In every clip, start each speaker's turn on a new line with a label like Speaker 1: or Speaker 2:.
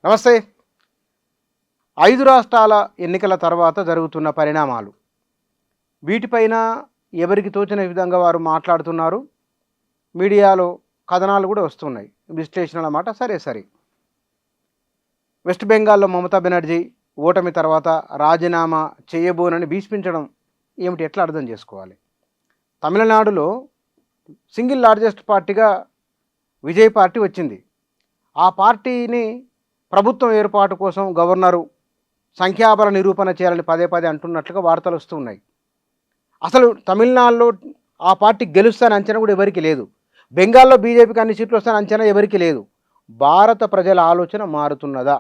Speaker 1: నమస్తే. 5 రాష్ట్రాల ఎన్నికల తర్వాత జరుగుతున్న పరిణామాలు వీటిపైన ఎవరికి తోచిన విధంగా వారు మాట్లాడుతున్నారు. మీడియాలో కథనాలు కూడా వస్తున్నాయి, విశ్లేషణల మాట సరే. వెస్ట్ బెంగాల్లో మమతా బెనర్జీ ఓటమి తర్వాత రాజీనామా చేయబోనని భీష్మించడం ఏమిటి, ఎట్లా అర్థం చేసుకోవాలి? తమిళనాడులో సింగిల్ లార్జెస్ట్ పార్టీగా విజయ్ పార్టీ వచ్చింది. ఆ పార్టీని ప్రభుత్వం ఏర్పాటు కోసం గవర్నరు సంఖ్యాబల నిరూపణ చేయాలని పదే అంటున్నట్లుగా వార్తలు వస్తున్నాయి. అసలు తమిళనాడులో ఆ పార్టీ గెలుస్తాని అంచనా కూడా ఎవరికి లేదు. బెంగాల్లో బీజేపీకి అన్ని సీట్లు వస్తాయని అంచనా ఎవరికి లేదు. భారత ప్రజల ఆలోచన మారుతున్నదా?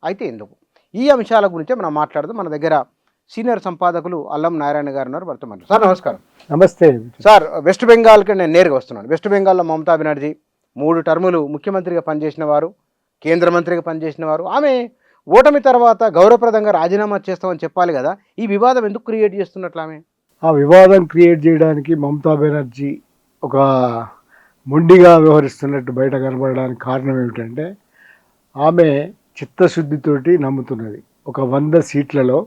Speaker 1: అయితే ఎందుకు? ఈ అంశాల గురించే మనం మాట్లాడదాం. మన దగ్గర సీనియర్ సంపాదకులు అల్లం నారాయణ గారు ఉన్నారు. వర్తమానం సార్, నమస్కారం.
Speaker 2: నమస్తే
Speaker 1: సార్. వెస్ట్ బెంగాల్కి నేను నేరుగా వస్తున్నాను. వెస్ట్ బెంగాల్లో మమతా బెనర్జీ 3 టర్ములు ముఖ్యమంత్రిగా పనిచేసిన వారు, కేంద్ర మంత్రిగా పనిచేసిన వారు. ఆమె ఓటమి తర్వాత గౌరవప్రదంగా రాజీనామా చేస్తామని చెప్పాలి కదా. ఈ వివాదం ఎందుకు క్రియేట్ చేస్తున్నట్లు ఆమె?
Speaker 2: ఆ వివాదం క్రియేట్ చేయడానికి మమతా బెనర్జీ ఒక మొండిగా వ్యవహరిస్తున్నట్టు బయట కనబడడానికి కారణం ఏమిటంటే, ఆమె చిత్తశుద్ధితోటి నమ్ముతున్నది. ఒక 100 సీట్లలో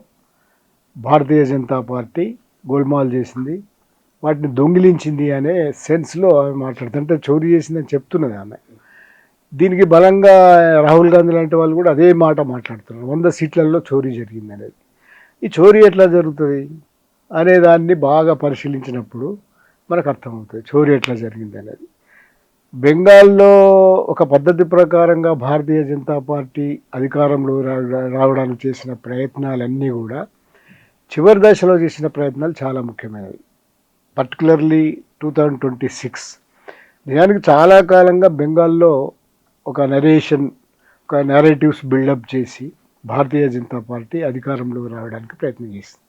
Speaker 2: భారతీయ జనతా పార్టీ గోల్మాల్ చేసింది, వాటిని దొంగిలించింది అనే సెన్స్లో ఆమె మాట్లాడుతుంటే చోరీ చేసిందని చెప్తున్నది ఆమె. దీనికి బలంగా రాహుల్ గాంధీ లాంటి వాళ్ళు కూడా అదే మాట మాట్లాడుతున్నారు. 100 సీట్లలో చోరీ జరిగింది అనేది. ఈ చోరీ ఎట్లా జరుగుతుంది అనే దాన్ని బాగా పరిశీలించినప్పుడు మనకు అర్థమవుతుంది చోరీ ఎట్లా జరిగింది అనేది. బెంగాల్లో ఒక పద్ధతి ప్రకారంగా భారతీయ జనతా పార్టీ అధికారంలో రావడానికి చేసిన ప్రయత్నాలన్నీ కూడా చివరి దశలో చేసిన ప్రయత్నాలు చాలా ముఖ్యమైనవి. పర్టికులర్లీ 2026 నిజానికి చాలా కాలంగా బెంగాల్లో ఒక నేరేటివ్స్ బిల్డప్ చేసి భారతీయ జనతా పార్టీ అధికారంలో రావడానికి ప్రయత్నం చేసింది.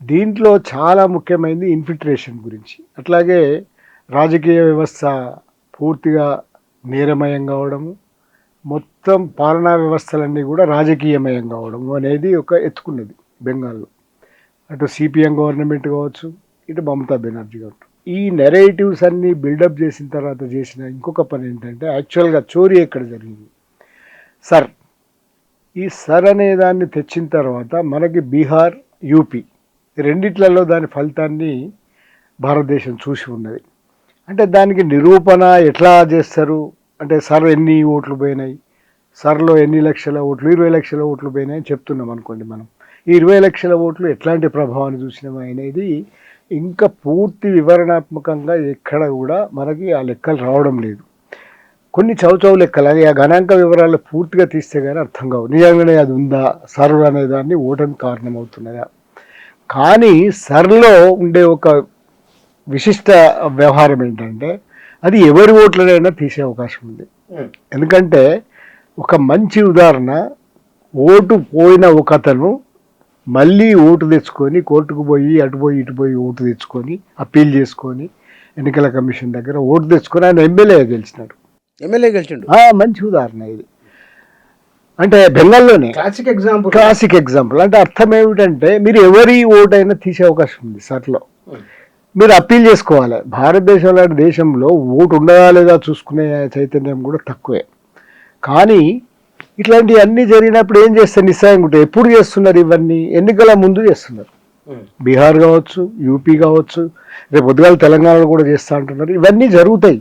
Speaker 2: దీంట్లో చాలా ముఖ్యమైనది ఇన్ఫిల్ట్రేషన్ గురించి. అట్లాగే రాజకీయ వ్యవస్థ పూర్తిగా నేరమయం కావడము, మొత్తం పాలనా వ్యవస్థలన్నీ కూడా రాజకీయమయం కావడము అనేది ఒక ఎత్తుకున్నది బెంగాల్లో. అటు సిపిఎం గవర్నమెంట్ కావచ్చు, ఇటు మమతా బెనర్జీ కావచ్చు. ఈ నెరేటివ్స్ అన్నీ బిల్డప్ చేసిన తర్వాత చేసిన ఇంకొక పని ఏంటంటే, యాక్చువల్గా చోరీ ఎక్కడ జరిగింది? ఈ సర్ అనే దాన్ని తెచ్చిన తర్వాత మనకి బీహార్, యూపీ రెండిట్లలో దాని ఫలితాన్ని భారతదేశం చూసి ఉన్నది. అంటే దానికి నిరూపణ ఎట్లా చేస్తారు అంటే, సర్ ఎన్ని ఓట్లు పోయినాయి, సర్లో ఎన్ని లక్షల ఓట్లు, 20 లక్షల ఓట్లు పోయినాయి అని చెప్తున్నాం అనుకోండి. మనం ఈ 20 లక్షల ఓట్లు ఎట్లాంటి ప్రభావాన్ని చూసినామా అనేది ఇంకా పూర్తి వివరణాత్మకంగా ఎక్కడ కూడా మనకి ఆ లెక్కలు రావడం లేదు. కొన్ని చౌచౌ లెక్కలు, అది ఆ గణాంక వివరాలు పూర్తిగా తీస్తే కానీ అర్థం కావు. నిజంగానే అది ఉందా, సర్ అనే దాన్ని ఓటమి కారణమవుతున్నదా? కానీ సర్లో ఉండే ఒక విశిష్ట వ్యవహారం ఏంటంటే, అది ఎవరి ఓట్లనైనా తీసే అవకాశం ఉంది. ఎందుకంటే ఒక మంచి ఉదాహరణ, ఓటు పోయిన ఒక అతను మళ్ళీ ఓటు తెచ్చుకొని కోర్టుకు పోయి ఇటు పోయి ఓటు తెచ్చుకొని అప్పీల్ చేసుకొని ఎన్నికల కమిషన్ దగ్గర ఓటు తెచ్చుకొని ఆయన ఎమ్మెల్యే గెలిచిండు. మంచి ఉదాహరణ ఇది. అంటే బెంగాల్లోనే క్లాసిక్ ఎగ్జాంపుల్. అంటే అర్థం ఏమిటంటే, మీరు ఎవరి ఓటు అయినా తీసే అవకాశం ఉంది సర్లో. మీరు అప్పీల్ చేసుకోవాలి. భారతదేశం లాంటి దేశంలో ఓటు ఉండదా లేదా చూసుకునే చైతన్యం కూడా తక్కువే. కానీ ఇట్లాంటివి అన్నీ జరిగినప్పుడు ఏం చేస్తారు? నిస్సాయంగా ఉంటాయి. ఎప్పుడు చేస్తున్నారు ఇవన్నీ? ఎన్నికల ముందు చేస్తున్నారు. బీహార్ కావచ్చు, యూపీ కావచ్చు, రేపు పొద్దుగాల తెలంగాణలో కూడా చేస్తూ అంటున్నారు. ఇవన్నీ జరుగుతాయి.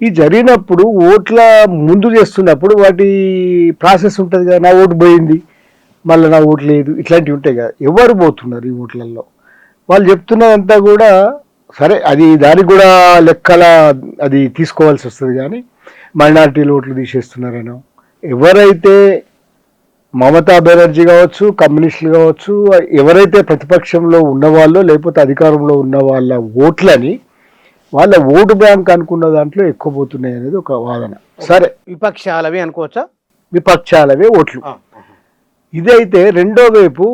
Speaker 2: ఈ జరిగినప్పుడు ఓట్ల ముందు చేస్తున్నప్పుడు వాటి ప్రాసెస్ ఉంటుంది కదా. నా ఓటు పోయింది, మళ్ళీ నా ఓటు లేదు, ఇట్లాంటివి ఉంటాయి కదా. ఎవరు పోతున్నారు ఈ ఓట్లలో? వాళ్ళు చెప్తున్నదంతా కూడా సరే, అది దానికి కూడా లెక్కల అది తీసుకోవాల్సి వస్తుంది. కానీ మైనారిటీలు ఓట్లు తీసేస్తున్నారనో, ఎవరైతే మమతా బెనర్జీ కావచ్చు, కమ్యూనిస్టులు కావచ్చు, ఎవరైతే ప్రతిపక్షంలో ఉన్నవాళ్ళో లేకపోతే అధికారంలో ఉన్న వాళ్ళ ఓట్లని వాళ్ళ ఓటు బ్యాంక్ అనుకున్న దాంట్లో ఎక్కువ పోతున్నాయి అనేది ఒక వాదన. సరే,
Speaker 1: విపక్షాలవి అనుకోవచ్చా?
Speaker 2: విపక్షాలవే ఓట్లు. ఇదైతే రెండో వైపు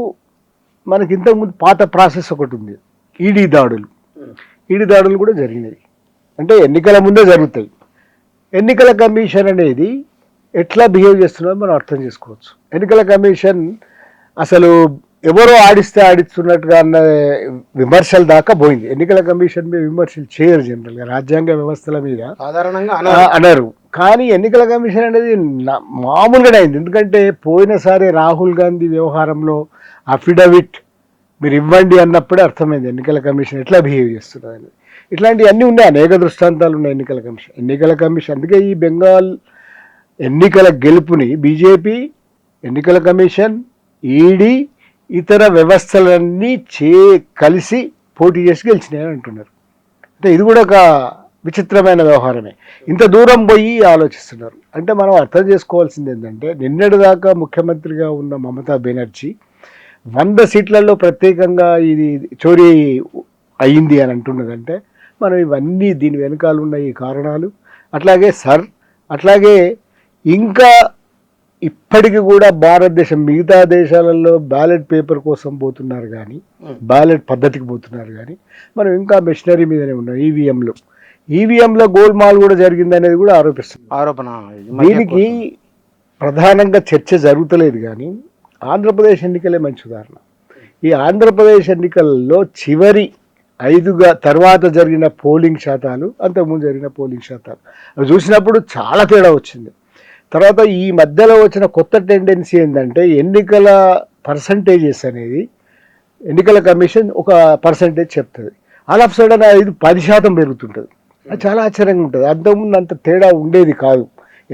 Speaker 2: మనకి ఇంతకుముందు పాత ప్రాసెస్ ఒకటి ఉంది, ఈడీ దాడులు కూడా జరిగినాయి. అంటే ఎన్నికల ముందే జరుగుతాయి. ఎన్నికల కమిషన్ అనేది ఎట్లా బిహేవ్ చేస్తున్నారో మనం అర్థం చేసుకోవచ్చు. ఎన్నికల కమిషన్ అసలు ఎవరో ఆడిస్తున్నట్టుగా అన్న విమర్శల దాకా పోయింది. ఎన్నికల కమిషన్ మీద విమర్శలు చేయరు జనరల్గా, రాజ్యాంగ వ్యవస్థల మీద
Speaker 1: సాధారణంగా
Speaker 2: అనరు. కానీ ఎన్నికల కమిషన్ అనేది మామూలుగానే అయింది. ఎందుకంటే పోయినసారి రాహుల్ గాంధీ వ్యవహారంలో అఫిడవిట్ మీరు ఇవ్వండి అన్నప్పుడే అర్థమైంది ఎన్నికల కమిషన్ ఎట్లా బిహేవ్ చేస్తున్నారు అనేది. ఇట్లాంటివన్నీ ఉన్నాయి, అనేక దృష్టాంతాలు ఉన్నాయి ఎన్నికల కమిషన్. అందుకే ఈ బెంగాల్ ఎన్నికల గెలుపుని బీజేపీ, ఎన్నికల కమిషన్, ఈడీ, ఇతర వ్యవస్థలన్నీ కలిసి పోటీ చేసి గెలిచినాయని అంటున్నారు. అంటే ఇది కూడా ఒక విచిత్రమైన వ్యవహారమే. ఇంత దూరం పోయి ఆలోచిస్తున్నారు అంటే మనం అర్థం చేసుకోవాల్సింది ఏంటంటే, నిన్నటిదాకా ముఖ్యమంత్రిగా ఉన్న మమతా బెనర్జీ 100 సీట్లలో ప్రత్యేకంగా ఇది చోరీ అయ్యింది అని అంటున్నదంటే మనం ఇవన్నీ దీని వెనకాల ఉన్న ఈ కారణాలు, అట్లాగే ఇంకా ఇప్పటికి కూడా భారతదేశం మిగతా దేశాలలో బ్యాలెట్ పేపర్ కోసం పోతున్నారు కానీ, బ్యాలెట్ పద్ధతికి పోతున్నారు కానీ మనం ఇంకా మెషినరీ మీదనే ఉన్నాం. ఈవీఎంలో గోల్మాల్ కూడా జరిగింది అనేది కూడా ఆరోపణ. దీనికి ప్రధానంగా చర్చ జరుగుతలేదు కానీ ఆంధ్రప్రదేశ్ ఎన్నికలే మంచి ఉదాహరణ. ఈ ఆంధ్రప్రదేశ్ ఎన్నికల్లో చివరి 5 తర్వాత జరిగిన పోలింగ్ శాతాలు, అంతకుముందు జరిగిన పోలింగ్ శాతాలు అవి చూసినప్పుడు చాలా తేడా వచ్చింది. తర్వాత ఈ మధ్యలో వచ్చిన కొత్త టెండెన్సీ ఏంటంటే, ఎన్నికల పర్సంటేజెస్ అనేది ఎన్నికల కమిషన్ ఒక పర్సంటేజ్ చెప్తుంది, ఆల్ ఆఫ్ సడన్ 10% పెరుగుతుంటుంది. అది చాలా ఆశ్చర్యంగా ఉంటుంది. అంతకుముందు అంత తేడా ఉండేది కాదు.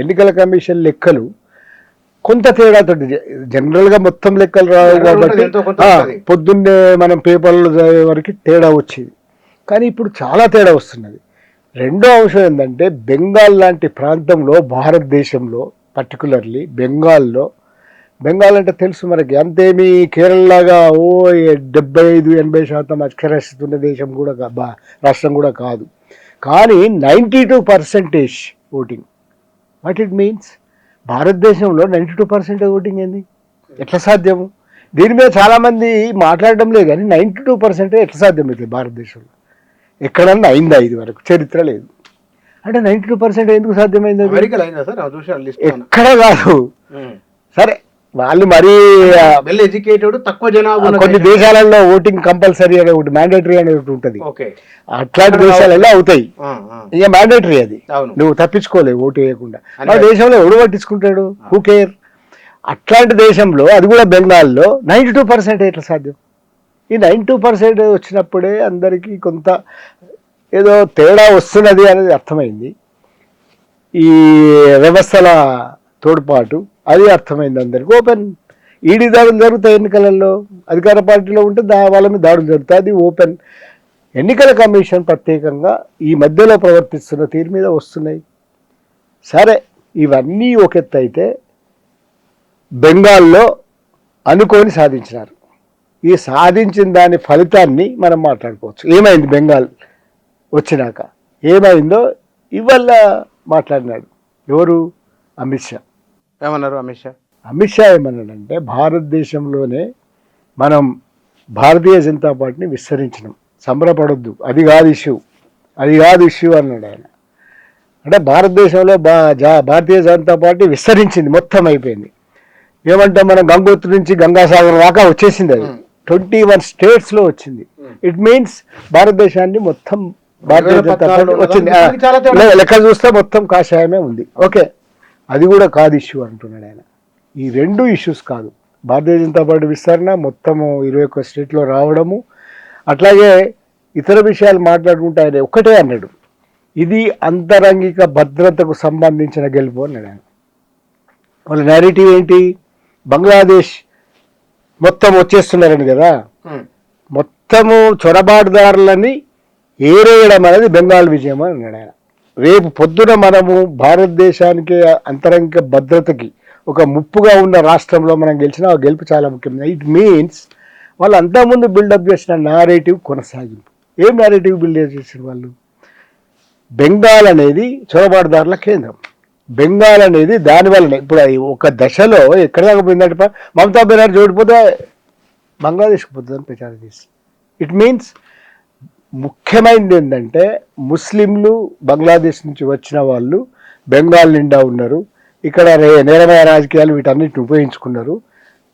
Speaker 2: ఎన్నికల కమిషన్ లెక్కలు కొంత తేడాతో, జనరల్గా మొత్తం లెక్కలు రావు కాబట్టి పొద్దున్నే మనం పేపర్లో చదివే వరకు తేడా వచ్చేది, కానీ ఇప్పుడు చాలా తేడా వస్తున్నది. రెండో అంశం ఏంటంటే, బెంగాల్ లాంటి ప్రాంతంలో, భారతదేశంలో పర్టికులర్లీ బెంగాల్ అంటే తెలుసు మనకి, అంతేమీ కేరళలాగా 75-80% అక్షరాస్యత ఉన్న దేశం కూడా రాష్ట్రం కూడా కాదు. కానీ 92% ఓటింగ్. What it means? భారతదేశంలో 92% ఓటింగ్ ఏంది, ఎట్లా సాధ్యము? దీని మీద చాలామంది మాట్లాడడం లేదు కానీ 92% ఎట్లా సాధ్యమవుతుంది భారతదేశంలో? ఎక్కడన్నా అయిందా ఇది వరకు? చరిత్ర లేదు. అంటే 92% ఎందుకు సాధ్యమైంది? ఎక్కడ కాదు. సరే, వాళ్ళు మరీ
Speaker 1: వెల్ ఎడ్యుకేటెడ్, తక్కువ జనాభా
Speaker 2: కొన్ని దేశాలలో ఓటింగ్ కంపల్సరీ అనేది ఒకటి, మ్యాండేటరీ అనేది ఒకటి ఉంటుంది. అట్లాంటి దేశాలలో అవుతాయి, ఇక మ్యాండేటరీ అది, నువ్వు తప్పించుకోలేవు ఓటు వేయకుండా. మన దేశంలో ఎవడు పట్టించుకుంటాడు? Who care? అట్లాంటి దేశంలో, అది కూడా బెంగాల్లో 92% ఎట్లా సాధ్యం? ఈ 92% వచ్చినప్పుడే అందరికీ కొంత ఏదో తేడా వస్తున్నది అనేది అర్థమైంది. ఈ వ్యవస్థల తోడ్పాటు అది అర్థమైంది అందరికీ. ఓపెన్ ఈడీ దాడులు జరుగుతాయి ఎన్నికలలో, అధికార పార్టీలో ఉంటే వాళ్ళ మీద దాడులు జరుగుతాయి, అది ఓపెన్. ఎన్నికల కమిషన్ ప్రత్యేకంగా ఈ మధ్యలో ప్రవర్తిస్తున్న తీరు మీద వస్తున్నాయి. సరే, ఇవన్నీ ఒక ఎత్తు అయితే, బెంగాల్లో అనుకోని సాధించినారు. ఈ సాధించిన దాని ఫలితాన్ని మనం మాట్లాడుకోవచ్చు. ఏమైంది బెంగాల్ వచ్చినాక? ఏమైందో ఇవాళ మాట్లాడినాడు ఎవరు? అమిత్ షా.
Speaker 1: ఏమన్నారు
Speaker 2: అమిత్ షా ఏమన్నాడంటే, భారతదేశంలోనే మనం భారతీయ జనతా పార్టీని విస్తరించినాం, సంబరపడొద్దు, అది కాదు ఇష్యూ అన్నాడు ఆయన. అంటే భారతదేశంలో భారతీయ జనతా పార్టీ విస్తరించింది, మొత్తం అయిపోయింది. ఏమంటే మనం గంగోత్రి నుంచి గంగాసాగర్ దాకా వచ్చేసింది, అది 21 స్టేట్స్లో వచ్చింది. ఇట్ మీన్స్ భారతదేశాన్ని మొత్తం భారతీయ జనతా పార్టీ వచ్చింది. లెక్క చూస్తే మొత్తం కాషాయమే ఉంది. ఓకే, అది కూడా కాదు ఇష్యూ అంటున్నాడు ఆయన. ఈ 2 ఇష్యూస్ కాదు, భారతీయ జనతా పార్టీ విస్తరణ, మొత్తము 21 స్టేట్లో రావడము, అట్లాగే ఇతర విషయాలు మాట్లాడుకుంటే ఆయన ఒక్కటే అన్నాడు, ఇది అంతరంగిక భద్రతకు సంబంధించిన గెలుపు అన్నాడు ఆయన. వాళ్ళ నేరేటివ్ ఏంటి? బంగ్లాదేశ్ మొత్తం వచ్చేస్తున్నారని కదా, మొత్తము చొరబాటుదారులని ఏరేయడం అనేది బెంగాల్ విజయం అని అన్నాడు ఆయన. రేపు పొద్దున మనము భారతదేశానికి అంతరంగిక భద్రతకి ఒక ముప్పుగా ఉన్న రాష్ట్రంలో మనం గెలిచిన ఆ గెలుపు చాలా ముఖ్యమైనది. ఇట్ మీన్స్ వాళ్ళు అంతకుముందు బిల్డప్ చేసిన నారేటివ్ కొనసాగింపు. ఏం నారేటివ్ బిల్డప్ చేసిన వాళ్ళు? బెంగాల్ అనేది చొరబాటుదారుల కేంద్రం, బెంగాల్ అనేది దానివల్లనే ఇప్పుడు ఒక దశలో ఎక్కడ దాకా పోయిందంటే, మమతా బెనర్జీ ఓడిపోతే బంగ్లాదేశ్కి పోతుందని ప్రచారం చేసి. ఇట్ మీన్స్ ముఖ్యమైనది ఏంటంటే, ముస్లింలు బంగ్లాదేశ్ నుంచి వచ్చిన వాళ్ళు బెంగాల్ నిండా ఉన్నారు, ఇక్కడ నేరమయ రాజకీయాలు వీటన్నిటిని ఉపయోగించుకున్నారు,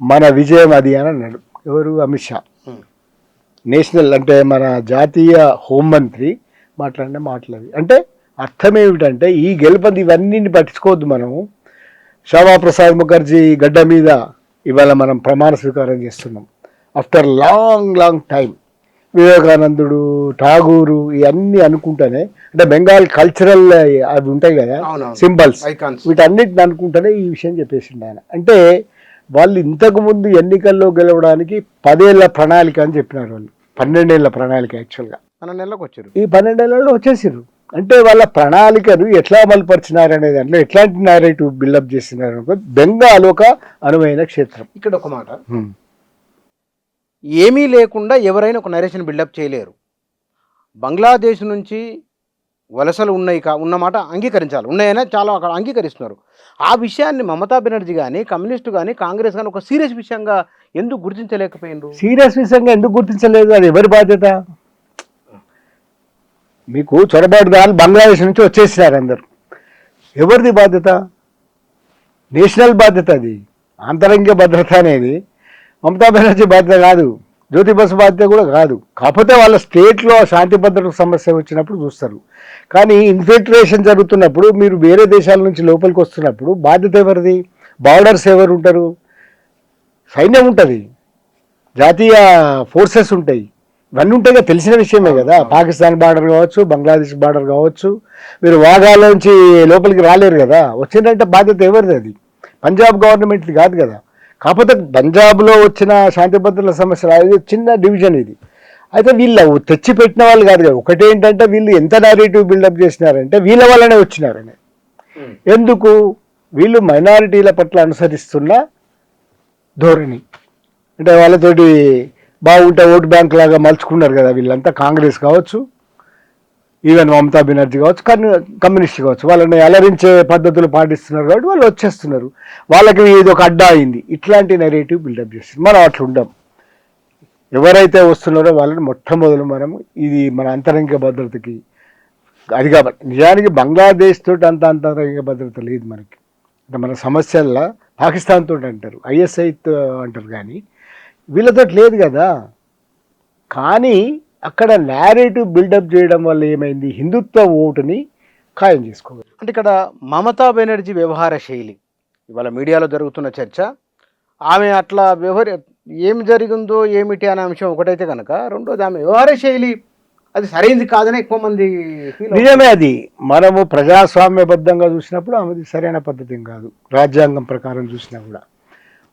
Speaker 2: మన విజయం అది అని అన్నాడు. ఎవరు? అమిత్ షా. నేషనల్ అంటే మన జాతీయ హోంమంత్రి మాట్లాడిన మాటలు అవి. అంటే అర్థం ఏమిటంటే ఈ గెలుపది ఇవన్నీ పట్టించుకోవద్దు. మనము శ్యామాప్రసాద్ ముఖర్జీ గడ్డ మీద ఇవాళ మనం ప్రమాణ స్వీకారం చేస్తున్నాం ఆఫ్టర్ లాంగ్ టైం. వివేకానందుడు, ఠాగూరు ఇవన్నీ అనుకుంటానే, అంటే బెంగాల్ కల్చరల్ అవి ఉంటాయి కదా సింబల్స్, వీటన్నిటిని అనుకుంటేనే ఈ విషయం చెప్పేసిండు ఆయన. అంటే వాళ్ళు ఇంతకుముందు ఎన్నికల్లో గెలవడానికి 10 ఏళ్ల ప్రణాళిక అని చెప్పినారు వాళ్ళు. 12 ఏళ్ల ప్రణాళిక యాక్చువల్గా
Speaker 1: 12 నెలలకు వచ్చారు.
Speaker 2: ఈ 12 ఏళ్లలో వచ్చేసారు. అంటే వాళ్ళ ప్రణాళికను ఎట్లా అమలుపరిచినారు అనే దాంట్లో ఎట్లాంటి నేరేటివ్ బిల్డప్ చేసినారు అనుకో. బెంగాల్ ఒక అనువైన క్షేత్రం.
Speaker 1: ఇక్కడ ఒక మాట, ఏమీ లేకుండా ఎవరైనా ఒక నరేషన్ బిల్డప్ చేయలేరు. బంగ్లాదేశ్ నుంచి వలసలు ఉన్నమాట అంగీకరించాలి, ఉన్నాయనే చాలా అక్కడ అంగీకరిస్తున్నారు. ఆ విషయాన్ని మమతా బెనర్జీ కానీ కమ్యూనిస్టు కానీ కాంగ్రెస్ కానీ ఒక సీరియస్ విషయంగా ఎందుకు గుర్తించలేకపోయిండ్రు?
Speaker 2: సీరియస్ విషయంగా ఎందుకు గుర్తించలేదు? అది ఎవరి బాధ్యత? మీకు చొరబాటుదారులు బంగ్లాదేశ్ నుంచి వచ్చేసినారు అందరు. ఎవరిది బాధ్యత? నేషనల్ బాధ్యత. అది ఆంతరంగిక భద్రత అనేది మమతా బెనర్జీ బాధ్యత కాదు, జ్యోతి బసు బాధ్యత కూడా కాదు. కాకపోతే వాళ్ళ స్టేట్లో శాంతి భద్రత సమస్య వచ్చినప్పుడు చూస్తారు. కానీ ఇన్ఫిల్ట్రేషన్ జరుగుతున్నప్పుడు, మీరు వేరే దేశాల నుంచి లోపలికి వస్తున్నప్పుడు బాధ్యత ఎవరిది? బార్డర్స్ ఎవరు ఉంటారు? సైన్యం ఉంటుంది, జాతీయ ఫోర్సెస్ ఉంటాయి, ఇవన్నీ ఉంటాయి. తెలిసిన విషయమే కదా. పాకిస్తాన్ బార్డర్ కావచ్చు, బంగ్లాదేశ్ బార్డర్ కావచ్చు. మీరు వాఘాలోంచి లోపలికి రాలేరు కదా. వచ్చిందంటే బాధ్యత ఎవరిది? అది పంజాబ్ గవర్నమెంట్ది కాదు కదా. కాకపోతే పంజాబ్లో వచ్చిన శాంతి భద్రతల సమస్యలు అది చిన్న డివిజన్ ఇది. అయితే వీళ్ళు తెచ్చిపెట్టిన వాళ్ళు కాదు కదా. ఒకటేంటంటే వీళ్ళు ఎంత నేరేటివ్ బిల్డప్ చేసినారంటే వీళ్ళ వల్లనే వచ్చినారని. ఎందుకు? వీళ్ళు మైనారిటీల పట్ల అనుసరిస్తున్న ధోరణి, అంటే వాళ్ళతోటి బాగుంటే ఓటు బ్యాంక్ లాగా మలుచుకున్నారు కదా వీళ్ళంతా. కాంగ్రెస్ కావచ్చు, ఈవెన్ మమతా బెనర్జీ కావచ్చు, కమ్యూనిస్ట్ కావచ్చు, వాళ్ళని అలరించే పద్ధతులు పాటిస్తున్నారు కాబట్టి వాళ్ళు వచ్చేస్తున్నారు. వాళ్ళకి ఇది ఒక అడ్డా అయింది. ఇట్లాంటి నెరేటివ్ బిల్డప్ చేస్తారు. మనం అట్లా ఉండం. ఎవరైతే వస్తున్నారో వాళ్ళని మొట్టమొదలు మనం ఇది మన అంతరంగిక భద్రతకి అది. కాబట్టి నిజానికి బంగ్లాదేశ్ తోటి అంత అంతరంగిక భద్రత లేదు మనకి. అంటే మన సమస్యల్లో పాకిస్తాన్ తోటి అంటారు, ISI అంటారు, కానీ వీళ్ళతో లేదు కదా. కానీ అక్కడ నేరేటివ్ బిల్డప్ చేయడం వల్ల ఏమైంది? హిందుత్వ ఓటుని ఖాయం చేసుకోవాలి.
Speaker 1: అంటే ఇక్కడ మమతా బెనర్జీ వ్యవహార శైలి ఇవాళ మీడియాలో జరుగుతున్న చర్చ, ఆమె అట్లా ఏమి జరిగిందో ఏమిటి అనే అంశం ఒకటైతే కనుక, రెండోది ఆమె వ్యవహార శైలి అది సరైనది కాదని ఎక్కువ మంది.
Speaker 2: నిజమే, అది మనము ప్రజాస్వామ్యబద్ధంగా చూసినప్పుడు ఆమెది సరైన పద్ధతి కాదు. రాజ్యాంగం ప్రకారం చూసినా కూడా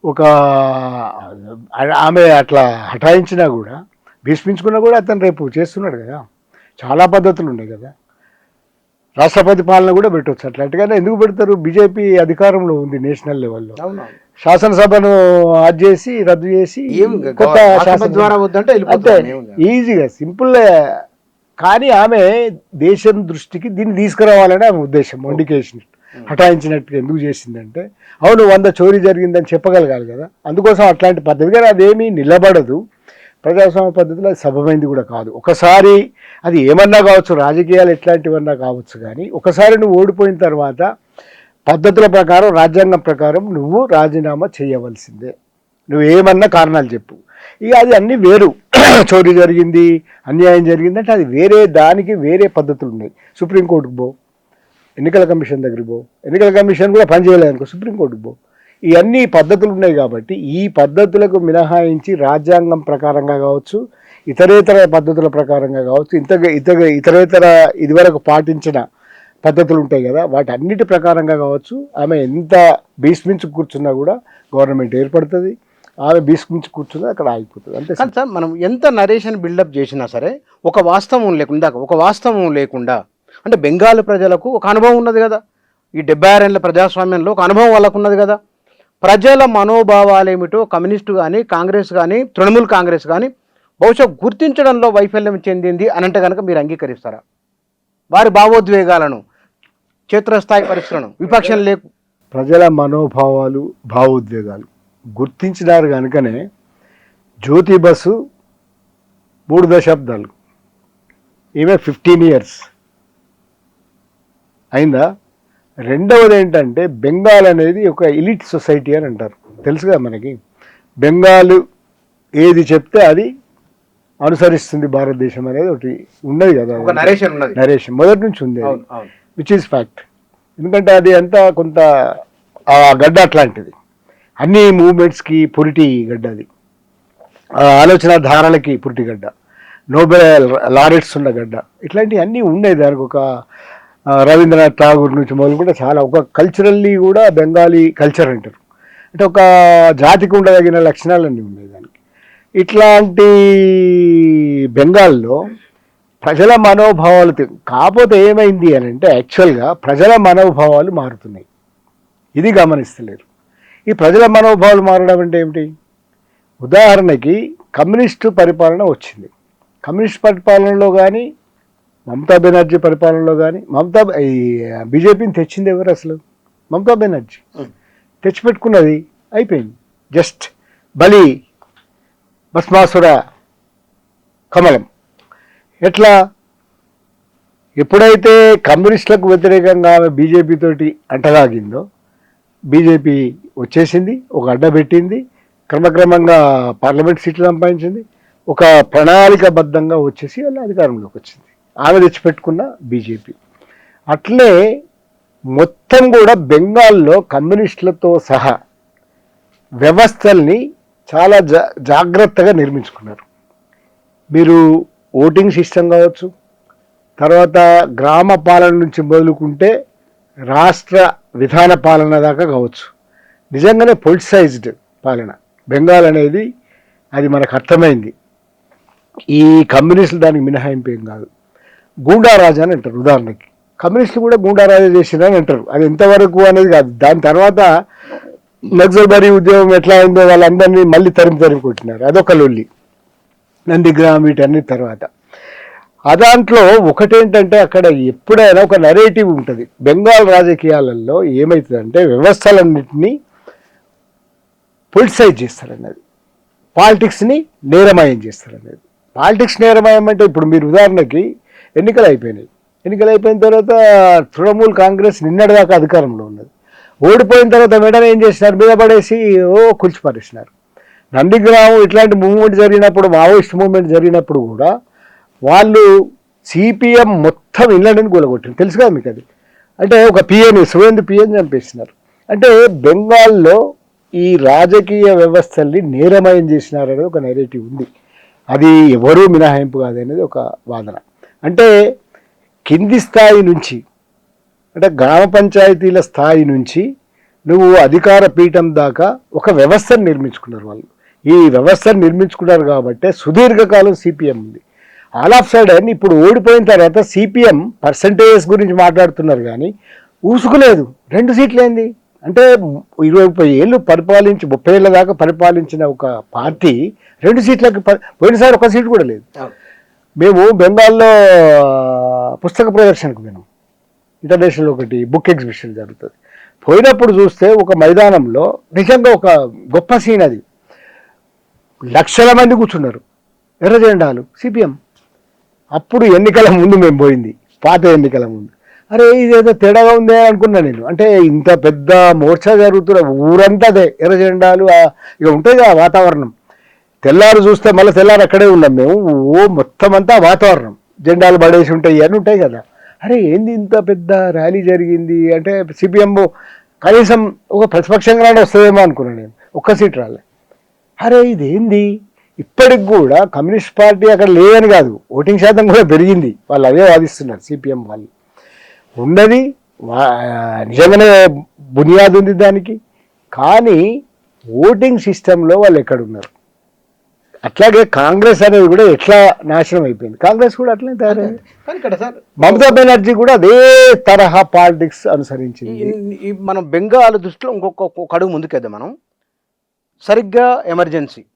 Speaker 2: ఒక ఆమె అట్లా హఠాయించినా కూడా, భీష్మించుకున్నా కూడా అతను రేపు చేస్తున్నాడు కదా. చాలా పద్ధతులు ఉన్నాయి కదా. రాష్ట్రపతి పాలన కూడా పెట్టవచ్చు. అట్లాంటిగానే ఎందుకు పెడతారు? బీజేపీ అధికారంలో ఉంది నేషనల్ లెవెల్లో. శాసనసభను అది చేసి రద్దు చేసి కొత్త అంటే ఈజీగా సింపుల్. కానీ ఆమె దేశం దృష్టికి దీన్ని తీసుకురావాలని ఆమె ఉద్దేశం. మొండికేషన్ హఠాయించినట్టుగా ఎందుకు చేసిందంటే, అవును 100 చోరీ జరిగిందని చెప్పగలగాలి కదా. అందుకోసం అట్లాంటి పద్ధతి. కానీ అదేమీ నిలబడదు ప్రజాస్వామ్య పద్ధతిలో. అది సబమైంది కూడా కాదు. ఒకసారి అది ఏమన్నా కావచ్చు, రాజకీయాలు ఎట్లాంటివన్నా కావచ్చు, కానీ ఒకసారి నువ్వు ఓడిపోయిన తర్వాత పద్ధతుల ప్రకారం, రాజ్యాంగం ప్రకారం నువ్వు రాజీనామా చేయవలసిందే. నువ్వు ఏమన్నా కారణాలు చెప్పు. ఇక అది అన్నీ వేరు. చోరీ జరిగింది, అన్యాయం జరిగిందంటే అది వేరే, దానికి వేరే పద్ధతులు ఉన్నాయి. సుప్రీంకోర్టుకు పో, ఎన్నికల కమిషన్ దగ్గరికి పో, ఎన్నికల కమిషన్ కూడా పనిచేయలేదనుకో సుప్రీంకోర్టుకు పో. ఇవన్నీ పద్ధతులు ఉన్నాయి. కాబట్టి ఈ పద్ధతులకు మినహాయించి రాజ్యాంగం ప్రకారంగా కావచ్చు, ఇతరేతర పద్ధతుల ప్రకారంగా కావచ్చు, ఇతరేతర ఇదివరకు పాటించిన పద్ధతులు ఉంటాయి కదా, వాటి అన్నిటి ప్రకారంగా కావచ్చు, ఆమె ఎంత భీష్మించి కూర్చున్నా కూడా గవర్నమెంట్ ఏర్పడుతుంది. ఆమె భీష్మించి కూర్చున్నా అక్కడ ఆగిపోతుంది. అంతే
Speaker 1: సార్. మనం ఎంత నరేషన్ బిల్డప్ చేసినా సరే ఒక వాస్తవం లేకుండా అంటే బెంగాల్ ప్రజలకు ఒక అనుభవం ఉన్నది కదా. ఈ 76 ఏళ్ల ప్రజాస్వామ్యంలో ఒక అనుభవం వాళ్ళకు ఉన్నది కదా. ప్రజల మనోభావాలు ఏమిటో కమ్యూనిస్టు కానీ, కాంగ్రెస్ కానీ, తృణమూల్ కాంగ్రెస్ కానీ బహుశా గుర్తించడంలో వైఫల్యం చెందింది అని అంటే కనుక మీరు అంగీకరిస్తారా? వారి భావోద్వేగాలను, క్షేత్రస్థాయి పరిస్థితులను విపక్షం లేకు
Speaker 2: ప్రజల మనోభావాలు, భావోద్వేగాలు గుర్తించినారు కనుకనే జ్యోతి బసు 3 దశాబ్దాలు, ఈమె 15 years అయిందా. రెండవది ఏంటంటే బెంగాల్ అనేది ఒక ఎలిట్ సొసైటీ అని అంటారు. తెలుసు కదా మనకి. బెంగాల్ ఏది చెప్తే అది అనుసరిస్తుంది భారతదేశం అనేది ఒకటి ఉన్నది కదా,
Speaker 1: ఒక నరేషన్ ఉన్నది,
Speaker 2: నరేషన్ మొదటి నుంచి ఉంది, విచ్ ఈజ్ ఫ్యాక్ట్. ఎందుకంటే అది అంతా కొంత ఆ గడ్డ అట్లాంటిది, అన్ని మూవ్మెంట్స్కి పురిటి గడ్డ, అది ఆలోచన ధారలకి పురిటి గడ్డ, నోబెల్ లారెట్స్ ఉన్న గడ్డ, ఇట్లాంటివి అన్నీ ఉన్నాయి. దానికి ఒక రవీంద్రనాథ్ ఠాగూర్ నుంచి మొదలు కూడా చాలా ఒక కల్చరల్లీ కూడా బెంగాలీ కల్చర్ అంటారు, అంటే ఒక జాతికి ఉండదగిన లక్షణాలన్నీ ఉన్నాయి దానికి. ఇట్లాంటి బెంగాల్లో ప్రజల మనోభావాలు కాకపోతే ఏమైంది అని అంటే యాక్చువల్గా ప్రజల మనోభావాలు మారుతున్నాయి, ఇది గమనిస్తలేరు. ఈ ప్రజల మనోభావాలు మారడం అంటే ఏమిటి? ఉదాహరణకి కమ్యూనిస్టు పరిపాలన వచ్చింది, కమ్యూనిస్ట్ పరిపాలనలో కానీ మమతా బెనర్జీ పరిపాలనలో కానీ బీజేపీని తెచ్చింది ఎవరు అసలు? మమతా బెనర్జీ తెచ్చిపెట్టుకున్నది, అయిపోయింది. జస్ట్ బలి భస్మాసుర కమలం. ఎట్లా? ఎప్పుడైతే కమ్యూనిస్టులకు వ్యతిరేకంగా ఆమె బీజేపీతోటి అంటగాగిందో, బీజేపీ వచ్చేసింది, ఒక అడ్డ పెట్టింది, క్రమక్రమంగా పార్లమెంట్ సీట్లు సంపాదించింది, ఒక ప్రణాళికబద్ధంగా వచ్చేసి వాళ్ళ అధికారంలోకి వచ్చింది, ఆమె తెచ్చిపెట్టుకున్న బీజేపీ. అట్లే మొత్తం కూడా బెంగాల్లో కమ్యూనిస్టులతో సహా వ్యవస్థల్ని చాలా జాగ్రత్తగా నిర్మించుకున్నారు. మీరు ఓటింగ్ సిస్టమ్ కావచ్చు, తర్వాత గ్రామ పాలన నుంచి మొదలుకుంటే రాష్ట్ర విధాన పాలన దాకా కావచ్చు, నిజంగానే పొలిటిసైజ్డ్ పాలన బెంగాల్ అనేది. అది మనకు అర్థమైంది. ఈ కమ్యూనిస్టులు దానికి మినహాయింపు ఏం కాదు. గూండారాజు అని అంటారు. ఉదాహరణకి కమ్యూనిస్టులు కూడా గూండారాజు చేసిరని అంటారు. అది ఎంతవరకు అనేది కాదు. దాని తర్వాత నక్సల్బరీ ఉద్యోగం ఎట్లా అయిందో వాళ్ళందరినీ మళ్ళీ తరిమి కొట్టినారు, అదొక లొల్లి, నందిగ్రామ్ వీటన్ని తర్వాత. దాంట్లో ఒకటేంటంటే అక్కడ ఎప్పుడైనా ఒక నరేటివ్ ఉంటుంది. బెంగాల్ రాజకీయాలలో ఏమవుతుందంటే వ్యవస్థలన్నింటినీ పొలిటిసైజ్ చేస్తారన్నది, పాలిటిక్స్ని నేరమయం చేస్తారనేది. పాలిటిక్స్ నేరమయం అంటే ఇప్పుడు మీరు ఉదాహరణకి ఎన్నికలు అయిపోయిన తర్వాత తృణమూల్ కాంగ్రెస్ నిన్నటిదాకా అధికారంలో ఉన్నది, ఓడిపోయిన తర్వాత వెంటనే ఏం చేసినారు, మీద పడేసి కూల్చిపారేసినారు. నందిగ్రామం ఇట్లాంటి మూవ్మెంట్ జరిగినప్పుడు, మావోయిస్ట్ మూవ్మెంట్ జరిగినప్పుడు కూడా వాళ్ళు సిపిఎం మొత్తం ఇళ్ళని కూలగొట్టారు, తెలుసు కదా మీకు అది. అంటే ఒక సువేందు పిఎన్ చంపేసినారు. అంటే బెంగాల్లో ఈ రాజకీయ వ్యవస్థల్ని నేరమయం చేసినారనేది ఒక నెరేటివ్ ఉంది. అది ఎవరూ మినహాయింపు కాదనేది ఒక వాదన. అంటే కింది స్థాయి నుంచి, అంటే గ్రామ పంచాయతీల స్థాయి నుంచి నువ్వు అధికార పీఠం దాకా ఒక వ్యవస్థను నిర్మించుకున్నారు వాళ్ళు. ఈ వ్యవస్థను నిర్మించుకున్నారు కాబట్టి సుదీర్ఘకాలం సిపిఎం ఉంది. ఆల్ ఆఫ్ సడన్ ఇప్పుడు ఓడిపోయిన తర్వాత సిపిఎం పర్సంటేజెస్ గురించి మాట్లాడుతున్నారు కానీ ఊసుకులేదు. 2 సీట్లు ఏంది అంటే 20 ఏళ్ళు పరిపాలించి 30 ఏళ్ళ దాకా పరిపాలించిన ఒక పార్టీ 2 సీట్లకు పోయినసారి 1 సీటు కూడా లేదు. మేము బెంగాల్లో పుస్తక ప్రదర్శనకు పోయినాం, ఇంటర్నేషనల్ ఒకటి బుక్ ఎగ్జిబిషన్ జరుగుతుంది. పోయినప్పుడు చూస్తే ఒక మైదానంలో నిజంగా ఒక గొప్ప సీన్, అది లక్షల మంది కూర్చున్నారు, ఎర్ర జెండాలు, సిపిఎం. అప్పుడు ఎన్నికల ముందు మేము పోయింది, పాత ఎన్నికల ముందు. అరే ఇదేదో తేడాగా ఉందే అనుకున్నా నేను. అంటే ఇంత పెద్ద మోర్చా జరుగుతున్న ఊరంతా అదే ఎర్ర జెండాలు, ఇక ఉంటుంది కదా వాతావరణం. తెల్లారు చూస్తే మళ్ళీ తెల్లారు అక్కడే ఉన్నాం మేము, మొత్తం అంతా వాతావరణం, జెండాలు పడేసి ఉంటాయి అని ఉంటాయి కదా. అరే ఏంది ఇంత పెద్ద ర్యాలీ జరిగింది అంటే సిపిఎం కనీసం ఒక ప్రతిపక్షంగా వస్తుందేమో అనుకున్నాను నేను. 1 సీట్ రాలే. అరే ఇదేంది, ఇప్పటికి కూడా కమ్యూనిస్ట్ పార్టీ అక్కడ లేదని కాదు, ఓటింగ్ శాతం కూడా పెరిగింది, వాళ్ళు అదే వాదిస్తున్నారు సిపిఎం వాళ్ళు. ఉన్నది నిజంగానే బునియాదు ఉంది దానికి, కానీ ఓటింగ్ సిస్టంలో వాళ్ళు ఎక్కడున్నారు. అట్లాగే కాంగ్రెస్ అనేది కూడా ఎట్లా నాశనం అయిపోయింది, కాంగ్రెస్ కూడా అట్లనే తయారైంది. మమతా బెనర్జీ కూడా అదే తరహా పాలిటిక్స్ అనుసరించింది.
Speaker 1: మనం బెంగాల్ దృష్టిలో ఇంకొక అడుగు ముందుకేద్దాం మనం. సరిగ్గా ఎమర్జెన్సీలో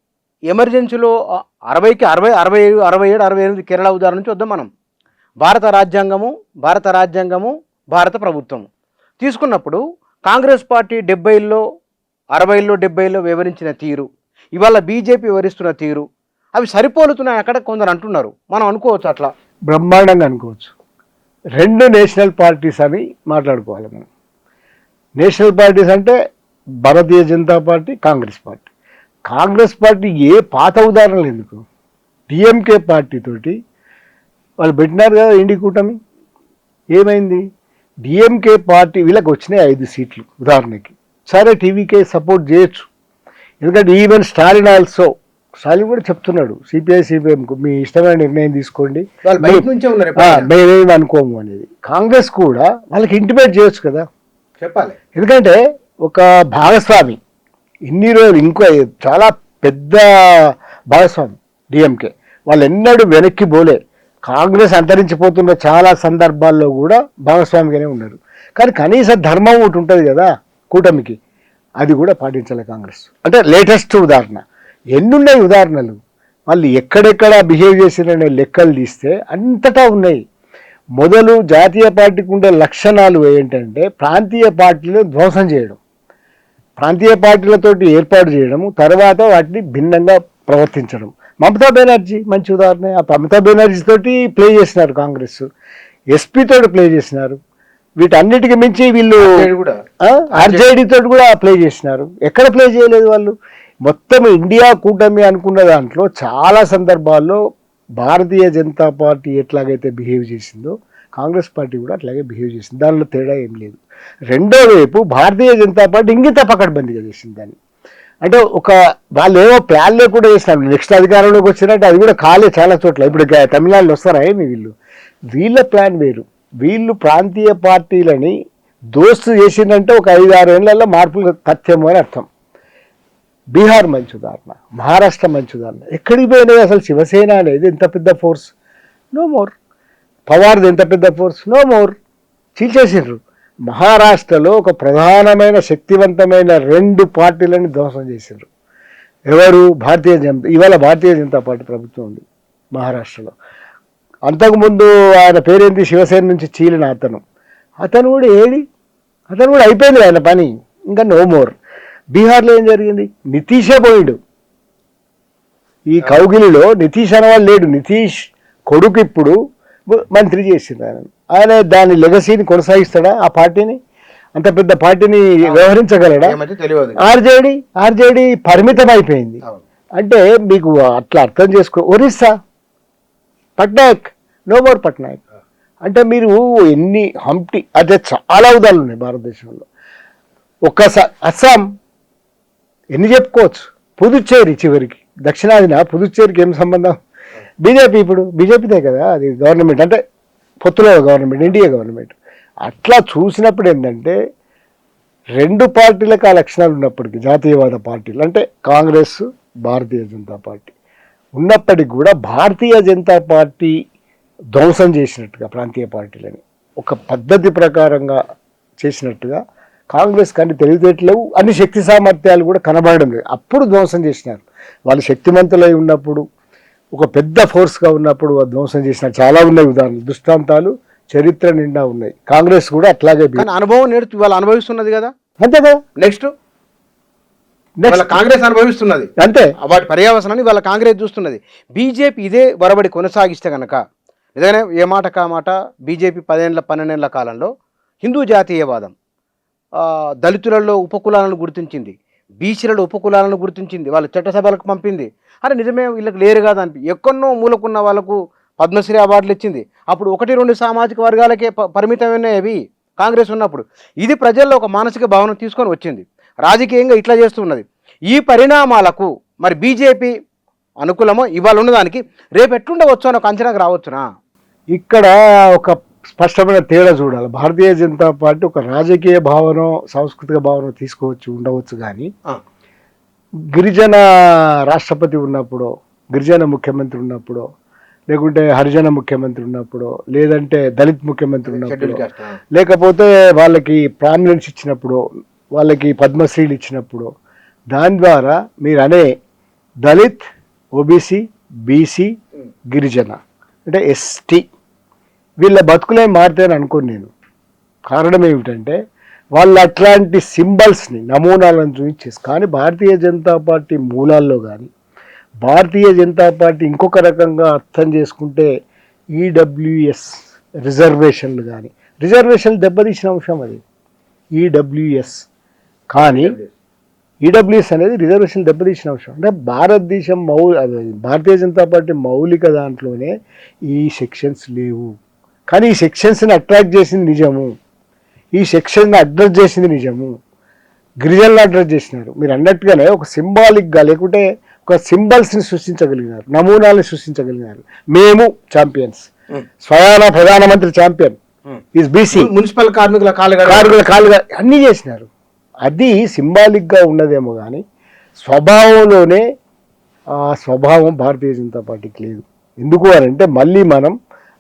Speaker 1: 60కి 60, 67, 68 కేరళ ఉదాహరణ నుంచి వద్దాం మనం. భారత రాజ్యాంగము భారత ప్రభుత్వము తీసుకున్నప్పుడు కాంగ్రెస్ పార్టీ 70ల్లో 60ల్లో 70ల్లో వివరించిన తీరు, ఇవాళ బీజేపీ వివరిస్తున్న తీరు, అవి సరిపోలుతున్నాయి అక్కడ కొందరు అంటున్నారు. మనం అనుకోవచ్చు, అట్లా
Speaker 2: బ్రహ్మాండంగా అనుకోవచ్చు. 2 నేషనల్ పార్టీస్ అని మాట్లాడుకోవాలి మనం. నేషనల్ పార్టీస్ అంటే Bharatiya Janata party, Congress party. Congress party ఏ పాత ఉదాహరణలు ఎందుకు, డిఎంకే పార్టీ తోటి వాళ్ళు పెట్టినారు కదా ఇండి కూటమి. ఏమైంది? డిఎంకే పార్టీ వీళ్ళకి వచ్చినాయి 5 సీట్లు ఉదాహరణకి. సరే టీవీకే సపోర్ట్ చేయొచ్చు, ఎందుకంటే ఈవెన్ స్టాలిన్ ఆల్సో, స్టాలిన్ కూడా చెప్తున్నాడు సిపిఐ సిపిఎంకు మీ ఇష్టమైన నిర్ణయం తీసుకోండి,
Speaker 1: వాళ్ళు బయట నుంచే ఉన్నారు,
Speaker 2: మేమేమి అనుకోము అనేది. కాంగ్రెస్ కూడా వాళ్ళకి ఇంటిమేట్ చేయొచ్చు కదా,
Speaker 1: చెప్పాలి.
Speaker 2: ఎందుకంటే ఒక భాగస్వామి ఇన్ని రోజులు ఇంకో చాలా పెద్ద భాగస్వామి డిఎంకే, వాళ్ళు ఎన్నడూ వెనక్కి పోలే. కాంగ్రెస్ అంతరించిపోతున్న చాలా సందర్భాల్లో కూడా భాగస్వామిగానే ఉన్నారు. కానీ కనీస ధర్మం ఒకటి ఉంటుంది కదా కూటమికి, అది కూడా పాటించాలి కాంగ్రెస్. అంటే లేటెస్ట్ ఉదాహరణ, ఎన్నున్నాయి ఉదాహరణలు. వాళ్ళు ఎక్కడెక్కడ బిహేవ్ చేసిరనే లెక్కలు తీస్తే అంతటా ఉన్నాయి. మొదలు జాతీయ పార్టీకి ఉండే లక్షణాలు ఏంటంటే ప్రాంతీయ పార్టీలను ధ్వంసం చేయడం, ప్రాంతీయ పార్టీలతోటి ఏర్పాటు చేయడము, తర్వాత వాటిని భిన్నంగా ప్రవర్తించడం. మమతా బెనర్జీ మంచి ఉదాహరణ. ఆ మమతా బెనర్జీ తోటి ప్లే చేసినారు కాంగ్రెస్, ఎస్పీ తోటి ప్లే చేసినారు, వీటన్నిటికి మించి వీళ్ళు ఆర్జేడీ తోటి కూడా ప్లే చేసినారు. ఎక్కడ ప్లే చేయలేదు వాళ్ళు. మొత్తం ఇండియా కూటమి అనుకున్న దాంట్లో చాలా సందర్భాల్లో భారతీయ జనతా పార్టీ ఎట్లాగైతే బిహేవ్ చేసిందో కాంగ్రెస్ పార్టీ కూడా అట్లాగే బిహేవ్ చేసింది, దానిలో తేడా ఏం లేదు. రెండో వైపు భారతీయ జనతా పార్టీ ఇంగిత పకడ్బందీగా చేసింది దాన్ని. అంటే ఒక వాళ్ళు ఏమో ప్లాన్ లేకుండా చేసినారు, నెక్స్ట్ అధికారంలోకి వచ్చినట్టు అది కూడా కాలే చాలా చోట్ల. ఇప్పుడు తమిళనాడులో వస్తారా ఏమి వీళ్ళు, వీళ్ళ ప్లాన్ వేరు. వీళ్ళు ప్రాంతీయ పార్టీలని దోస్తు చేసిందంటే ఒక 5-6 ఏళ్లలో మార్పులు తథ్యము అని అర్థం. బీహార్ మంచి ఉదాహరణ, మహారాష్ట్ర మంచి ఉదాహరణ. ఎక్కడికి పోయినాయి అసలు? శివసేన అనేది ఎంత పెద్ద ఫోర్స్, నో మోర్. పవార్ది ఎంత పెద్ద ఫోర్స్, నో మోర్. చీల్చేసిండ్రు. మహారాష్ట్రలో ఒక ప్రధానమైన శక్తివంతమైన 2 పార్టీలని ధ్వంసం చేసిండ్రు. ఎవరు? భారతీయ జనతా. ఇవాళ భారతీయ జనతా పార్టీ ప్రభుత్వం ఉంది మహారాష్ట్రలో. అంతకుముందు ఆయన పేరేంటి, శివసేన నుంచి చీలిన అతను కూడా ఏడి, అతను కూడా అయిపోయింది ఆయన పని, ఇంకా నో మోర్. బీహార్లో ఏం జరిగింది? నితీషే పోయిండు. ఈ కౌగిలిలో నితీష్ అనేవాళ్ళు లేడు. నితీష్ కొడుకు ఇప్పుడు మంత్రి చేసిండు ఆయన దాని లెగసీని కొనసాగిస్తాడా? ఆ పార్టీని, అంత పెద్ద పార్టీని వ్యవహరించగలడా? ఆర్జేడీ పరిమితం అయిపోయింది. అంటే మీకు అట్లా అర్థం చేసుకో. Orissa Patnaik, no more Patnaik. అంటే మీరు ఎన్ని హంపి, అదే చాలా ఉదాహరణలు ఉన్నాయి భారతదేశంలో. ఒక్కసారి అస్సాం ఎన్ని చెప్పుకోవచ్చు. పుదుచ్చేరి చివరికి, దక్షిణాదిన పుదుచ్చేరికి ఏం సంబంధం? బీజేపీ, ఇప్పుడు బీజేపీదే కదా అది గవర్నమెంట్, అంటే పొత్తులో గవర్నమెంట్, ఎన్డీఏ గవర్నమెంట్. అట్లా చూసినప్పుడు ఏంటంటే 2 పార్టీలకు ఆ లక్షణాలు ఉన్నప్పటికీ, జాతీయవాద పార్టీలు అంటే కాంగ్రెస్, భారతీయ జనతా పార్టీ ఉన్నప్పటికీ కూడా భారతీయ జనతా పార్టీ ధ్వంసం చేసినట్టుగా ప్రాంతీయ పార్టీలని ఒక పద్ధతి ప్రకారంగా చేసినట్టుగా కాంగ్రెస్ కానీ తెలివితేటలేవు, అన్ని శక్తి సామర్థ్యాలు కూడా కనబడడం లేదు. అప్పుడు ధ్వంసం చేసినారు. వాళ్ళు శక్తిమంతులై ఉన్నప్పుడు, ఒక పెద్ద ఫోర్స్గా ఉన్నప్పుడు ధ్వంసం చేసినారు. చాలా ఉన్నాయి ఉదాహరణలు, దృష్టాంతాలు చరిత్ర నిండా ఉన్నాయి. కాంగ్రెస్ కూడా అట్లాగే
Speaker 1: అనుభవం నేర్చు వాళ్ళు అనుభవిస్తున్నది కదా,
Speaker 2: అంతే కదా.
Speaker 1: నెక్స్ట్ కాంగ్రెస్ అనుభవిస్తున్నది
Speaker 2: అంతే,
Speaker 1: వాటి పర్యావసనాన్ని వాళ్ళ కాంగ్రెస్ చూస్తున్నది. బీజేపీ ఇదే వరబడి కొనసాగిస్తే కనుక నిజంగానే ఏ మాట కామాట బీజేపీ 10-12 ఏళ్ల కాలంలో హిందూ జాతీయవాదం, దళితులలో ఉపకులాలను గుర్తించింది, బీసీలలో ఉపకులాలను గుర్తించింది, వాళ్ళు చట్టసభలకు పంపింది. అరే నిజమే వీళ్ళకి లేరు కాదు అనిపి ఎక్కడో మూలకున్న వాళ్ళకు పద్మశ్రీ అవార్డులు ఇచ్చింది. అప్పుడు 1-2 సామాజిక వర్గాలకే పరిమితమైనవి అవి కాంగ్రెస్ ఉన్నప్పుడు. ఇది ప్రజల్లో ఒక మానసిక భావన తీసుకొని వచ్చింది, రాజకీయంగా ఇట్లా చేస్తున్నది. ఈ పరిణామాలకు మరి బీజేపీ అనుకూలమో ఇవాళ ఉన్నదానికి రేపు ఎట్లుండవచ్చు అని ఒక అంచనాకు రావచ్చునా?
Speaker 2: ఇక్కడ ఒక స్పష్టమైన తేడా చూడాలి. భారతీయ జనతా పార్టీ ఒక రాజకీయ భావన, సాంస్కృతిక భావన తీసుకోవచ్చు, ఉండవచ్చు. కానీ గిరిజన రాష్ట్రపతి ఉన్నప్పుడు, గిరిజన ముఖ్యమంత్రి ఉన్నప్పుడు, లేకుంటే హరిజన ముఖ్యమంత్రి ఉన్నప్పుడు, లేదంటే దళిత్ ముఖ్యమంత్రి ఉన్నప్పుడు, లేకపోతే వాళ్ళకి ప్రామినెన్స్ ఇచ్చినప్పుడు, వాళ్ళకి పద్మశ్రీలు ఇచ్చినప్పుడు, దాని ద్వారా మీరు అనే దళిత్, ఓబీసీ, బీసీ, గిరిజన అంటే ఎస్టీ వీళ్ళ బతుకులే మారుతాయని అనుకోను నేను. కారణం ఏమిటంటే వాళ్ళు అట్లాంటి సింబల్స్ని, నమూనాలను చూపించేసి. కానీ భారతీయ జనతా పార్టీ మూలాల్లో కానీ, భారతీయ జనతా పార్టీ ఇంకొక రకంగా అర్థం చేసుకుంటే ఈడబ్ల్యూఎస్ రిజర్వేషన్లు కానీ, రిజర్వేషన్లు దెబ్బతీసిన అంశం అది ఈడబ్ల్యూఎస్. కానీ ఈడబ్ల్యూఎస్ అనేది రిజర్వేషన్ దెబ్బతీసిన అంశం. అంటే భారతదేశం భారతీయ జనతా పార్టీ మౌలిక దాంట్లోనే ఈ సెక్షన్స్ లేవు. కానీ ఈ సెక్షన్స్ని అట్రాక్ట్ చేసింది నిజము, ఈ సెక్షన్ని అడ్రస్ చేసింది నిజము. గిరిజనులు అడ్రస్ చేసినారు. మీరు అన్నట్టుగానే ఒక సింబాలిక్గా లేకుంటే ఒక సింబల్స్ని సృష్టించగలిగినారు, నమూనాలను సృష్టించగలిగినారు. మేము ఛాంపియన్స్, స్వయాన ప్రధానమంత్రి ఛాంపియన్ ఈజ్ బీసీ,
Speaker 1: మున్సిపల్ కార్మికుల
Speaker 2: కాలుగా అన్నీ చేసినారు. అది సింబాలిక్గా ఉన్నదేమో కానీ స్వభావంలోనే ఆ స్వభావం భారతీయ జనతా పార్టీకి లేదు. ఎందుకు అని అంటే మళ్ళీ మనం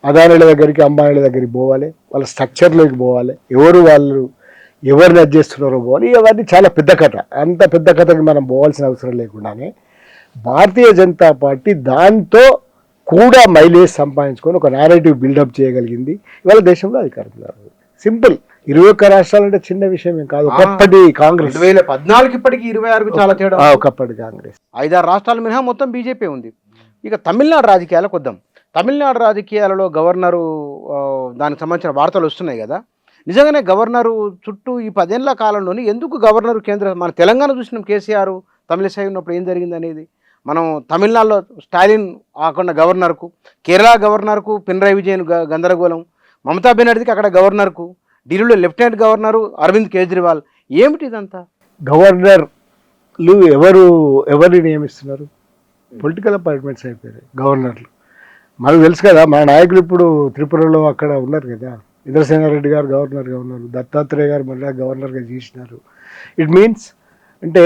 Speaker 2: అదానుల దగ్గరికి, అంబానీల దగ్గరికి పోవాలి, వాళ్ళ స్ట్రక్చర్లోకి పోవాలి, వాళ్ళు ఎవరిని చేస్తున్నారో పోవాలి. ఇవన్నీ చాలా పెద్ద కథ. అంత పెద్ద కథకి మనం పోవాల్సిన అవసరం లేకుండానే భారతీయ జనతా పార్టీ దాంతో కూడా మైలేజ్ సంపాదించుకొని ఒక నేరేటివ్ బిల్డప్ చేయగలిగింది. ఇవాళ దేశంలో అధికారంలో సింపుల్. 21 రాష్ట్రాలు అంటే చిన్న విషయం ఏం కాదు. ఒకప్పటి కాంగ్రెస్
Speaker 1: 2014 ఇప్పటికి 26 చాలా తేడా.
Speaker 2: ఒకప్పటి కాంగ్రెస్
Speaker 1: 5-6 రాష్ట్రాలు మినహా మొత్తం బీజేపీ ఉంది. ఇక తమిళనాడు రాజకీయాలకు వద్దాం. తమిళనాడు రాజకీయాలలో గవర్నరు దానికి సంబంధించిన వార్తలు వస్తున్నాయి కదా. నిజంగానే గవర్నరు చుట్టూ ఈ 10 ఏళ్ల కాలంలోని ఎందుకు గవర్నరు మన తెలంగాణ చూసినాం, కేసీఆర్ తమిళసై ఉన్నప్పుడు ఏం జరిగింది అనేది. మనం తమిళనాడులో స్టాలిన్ ఆకుండా గవర్నర్కు, కేరళ గవర్నర్కు పినరాయి విజయన్ గందరగోళం, మమతా బెనర్జీకి అక్కడ గవర్నర్కు, ఢిల్లీలో లెఫ్టినెంట్ గవర్నరు అరవింద్ కేజ్రీవాల్. ఏమిటి ఇదంతా?
Speaker 2: గవర్నర్లు ఎవరిని నియమిస్తున్నారు? పొలిటికల్ అపాయింట్మెంట్స్ అయిపోయారు గవర్నర్లు. మనకు తెలుసు కదా, మన నాయకులు ఇప్పుడు త్రిపురలో అక్కడ ఉన్నారు కదా. ఇంద్రసేనారెడ్డి గారు గవర్నర్గా ఉన్నారు, దత్తాత్రేయ గారు మళ్ళీ గవర్నర్గా చేసినారు. ఇట్ మీన్స్ అంటే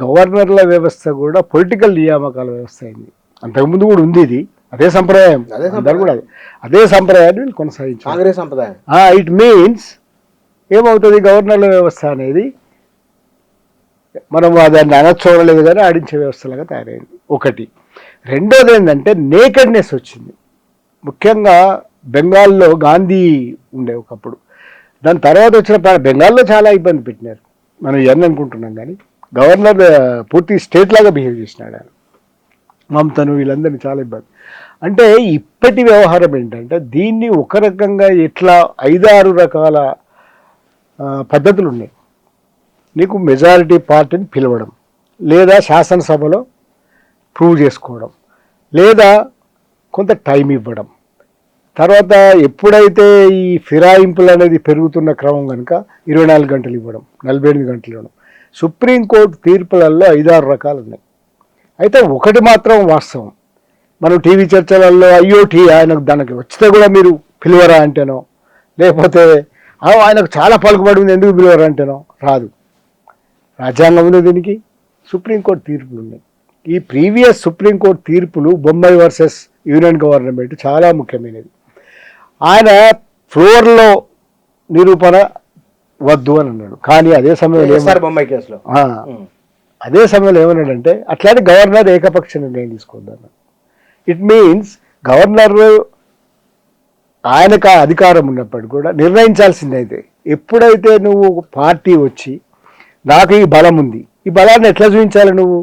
Speaker 2: గవర్నర్ల వ్యవస్థ కూడా పొలిటికల్ నియామకాల వ్యవస్థ అయింది. అంతకుముందు కూడా ఉంది ఇది, అదే సంప్రదాయం, అందరు కూడా అదే సంప్రదాయాన్ని వీళ్ళు కొనసాగించారు,
Speaker 1: కాంగ్రెస్ సంప్రదాయం.
Speaker 2: ఇట్ మీన్స్ ఏమవుతుంది, గవర్నర్ల వ్యవస్థ అనేది మనం దాన్ని అనచూడలేదు కానీ ఆడించే వ్యవస్థలాగా తయారైంది ఒకటి. రెండోది ఏంటంటే నేకెడ్నెస్ వచ్చింది. ముఖ్యంగా బెంగాల్లో గాంధీ ఉండే ఒకప్పుడు, దాని తర్వాత వచ్చిన బెంగాల్లో చాలా ఇబ్బంది పెట్టినారు. మనం ఇవన్నీ అనుకుంటున్నాం కానీ గవర్నర్ పూర్తి స్టేట్ లాగా బిహేవ్ చేసినాడు ఆయన. మమతను వీళ్ళందరినీ చాలా ఇబ్బంది. అంటే ఇప్పటి వ్యవహారం ఏంటంటే దీన్ని ఒక రకంగా ఎట్లా 5-6 రకాల పద్ధతులు ఉన్నాయి. నీకు మెజారిటీ పార్టీని పిలవడం, లేదా శాసనసభలో ప్రూవ్ చేసుకోవడం, లేదా కొంత టైం ఇవ్వడం. తర్వాత ఎప్పుడైతే ఈ ఫిరాయింపులు అనేది పెరుగుతున్న క్రమం కనుక 24 గంటలు ఇవ్వడం, 48 గంటలు ఇవ్వడం. సుప్రీంకోర్టు తీర్పులలో 5-6 రకాలు ఉన్నాయి. అయితే ఒకటి మాత్రం వాస్తవం, మనం టీవీ చర్చలలో అయ్యోటి ఆయనకు దానికి వచ్చితే కూడా మీరు పిలువరా అంటేనో, లేకపోతే ఆయనకు చాలా పలుకుబడి ఉంది ఎందుకు పిలువరా అంటేనో రాదు. రాజ్యాంగం ఉంది, దీనికి సుప్రీంకోర్టు తీర్పులు ఉన్నాయి. ఈ ప్రీవియస్ సుప్రీంకోర్టు తీర్పులు బొంబాయి వర్సెస్ యూనియన్ గవర్నమెంట్ చాలా ముఖ్యమైనది. ఆయన ఫ్లోర్లో నిరూపణ వద్దు అని అన్నాడు. కానీ అదే సమయంలో
Speaker 1: బొంబాయి కేసులో
Speaker 2: అదే సమయంలో ఏమన్నాడంటే అట్లాంటి గవర్నర్ ఏకపక్ష నిర్ణయం తీసుకోవద్దన్నాడు. ఇట్ మీన్స్ గవర్నర్ ఆయనకు అధికారం ఉన్నప్పటికీ కూడా నిర్ణయించాల్సిందైతే, ఎప్పుడైతే నువ్వు పార్టీ వచ్చి నాకు ఈ బలం ఉంది, ఈ బలాన్ని ఎట్లా చూపించాలి, నువ్వు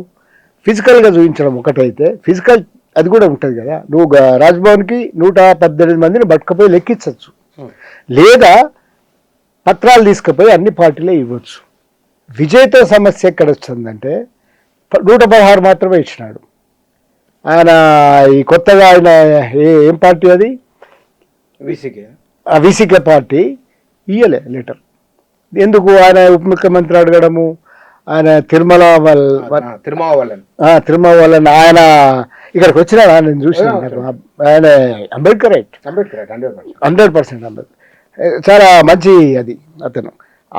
Speaker 2: ఫిజికల్గా చూపించడం ఒకటైతే, ఫిజికల్ అది కూడా ఉంటుంది కదా. నువ్వు రాజ్భవన్కి 118 మందిని పట్టుకపోయి లెక్కించవచ్చు, లేదా పత్రాలు తీసుకుపోయి అన్ని పార్టీలే ఇవ్వచ్చు. విజయ్తో సమస్య ఎక్కడ వచ్చిందంటే 116 మాత్రమే ఇచ్చినాడు ఆయన. ఈ కొత్తగా ఆయన ఏం పార్టీ అది, వీసీకే పార్టీ ఇయ్యలే లెటర్. ఎందుకు? ఆయన ఉప ముఖ్యమంత్రి అడగడము, ఆయన తిరుమల వాళ్ళని ఆయన ఇక్కడికి వచ్చినా నేను చూసాను. ఆయన అంబేద్కర్ 100% అంబేద్కర్, చాలా మంచి అది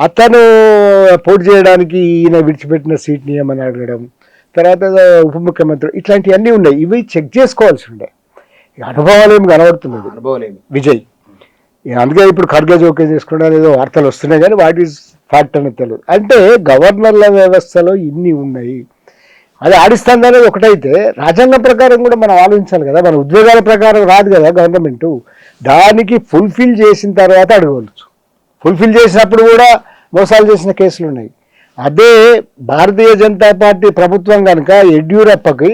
Speaker 2: అతను పోటీ చేయడానికి ఈయన విడిచిపెట్టిన సీట్ని ఏమని అడగడం, తర్వాత ఉప ముఖ్యమంత్రి, ఇట్లాంటివన్నీ ఉన్నాయి. ఇవి చెక్ చేసుకోవాల్సి ఉండే. అనుభవాలు ఏమి కనబడుతున్నది విజయ్. అందుకే ఇప్పుడు ఖర్గే జోకే చేసుకుంటే ఏదో వార్తలు వస్తున్నాయి కానీ వాట్ ఈజ్ ఫ్యాక్ట్ అనేది తెలియదు. అంటే గవర్నర్ల వ్యవస్థలో ఇన్ని ఉన్నాయి, అది ఆడిస్తుంది అనేది ఒకటైతే, రాజ్యాంగం ప్రకారం కూడా మనం ఆలోచించాలి కదా. మన ఉద్యోగాల ప్రకారం రాదు కదా గవర్నమెంట్. దానికి ఫుల్ఫిల్ చేసిన తర్వాత అడగవచ్చు. ఫుల్ఫిల్ చేసినప్పుడు కూడా మోసాలు చేసిన కేసులు ఉన్నాయి. అదే భారతీయ జనతా పార్టీ ప్రభుత్వం కనుక యడ్యూరప్పకి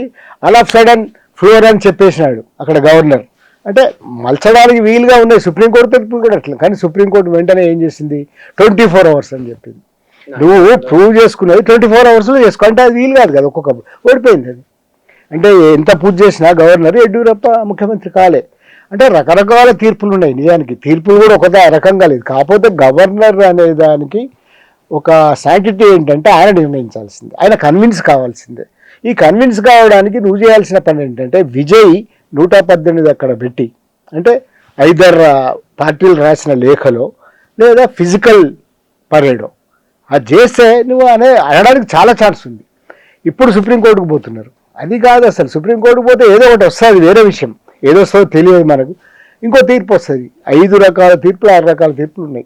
Speaker 2: అలా సడన్ ఫ్లోర్ అని చెప్పేసినాడు అక్కడ గవర్నర్. అంటే మలచడానికి వీలుగా ఉన్నాయి. సుప్రీంకోర్టు తీర్పులు కూడా అట్లా. కానీ సుప్రీంకోర్టు వెంటనే ఏం చేసింది, 24 hours అని చెప్పింది. నువ్వు ప్రూవ్ చేసుకున్నది 24 అవర్స్లో చేసుకో అంటే అది వీలు కాదు కదా, ఒక్కొక్క ఓడిపోయింది అది. అంటే ఎంత పూజ చేసినా గవర్నర్ యడ్యూరప్ప ముఖ్యమంత్రి కాలే. అంటే రకరకాల తీర్పులు ఉన్నాయి. నిజానికి తీర్పులు కూడా ఒక రకంగా లేదు. కాకపోతే గవర్నర్ అనే దానికి ఒక శాంక్టిటీ ఏంటంటే ఆయన నిర్ణయించాల్సిందే, ఆయన కన్విన్స్ కావాల్సిందే. ఈ కన్విన్స్ కావడానికి నువ్వు చేయాల్సిన పని ఏంటంటే విజయ్ 118 అక్కడ పెట్టి, అంటే ఐదర్ పార్టీలు రాసిన లేఖలో లేదా ఫిజికల్ పరేడో అది చేస్తే నువ్వు అనడానికి చాలా ఛాన్స్ ఉంది. ఇప్పుడు సుప్రీంకోర్టుకు పోతున్నారు, అది కాదు అసలు. సుప్రీంకోర్టుకు పోతే ఏదో ఒకటి వస్తుంది, వేరే విషయం ఏదో వస్తుందో తెలియదు మనకు. ఇంకో తీర్పు వస్తుంది. 5 రకాల తీర్పులు 6 రకాల తీర్పులు ఉన్నాయి.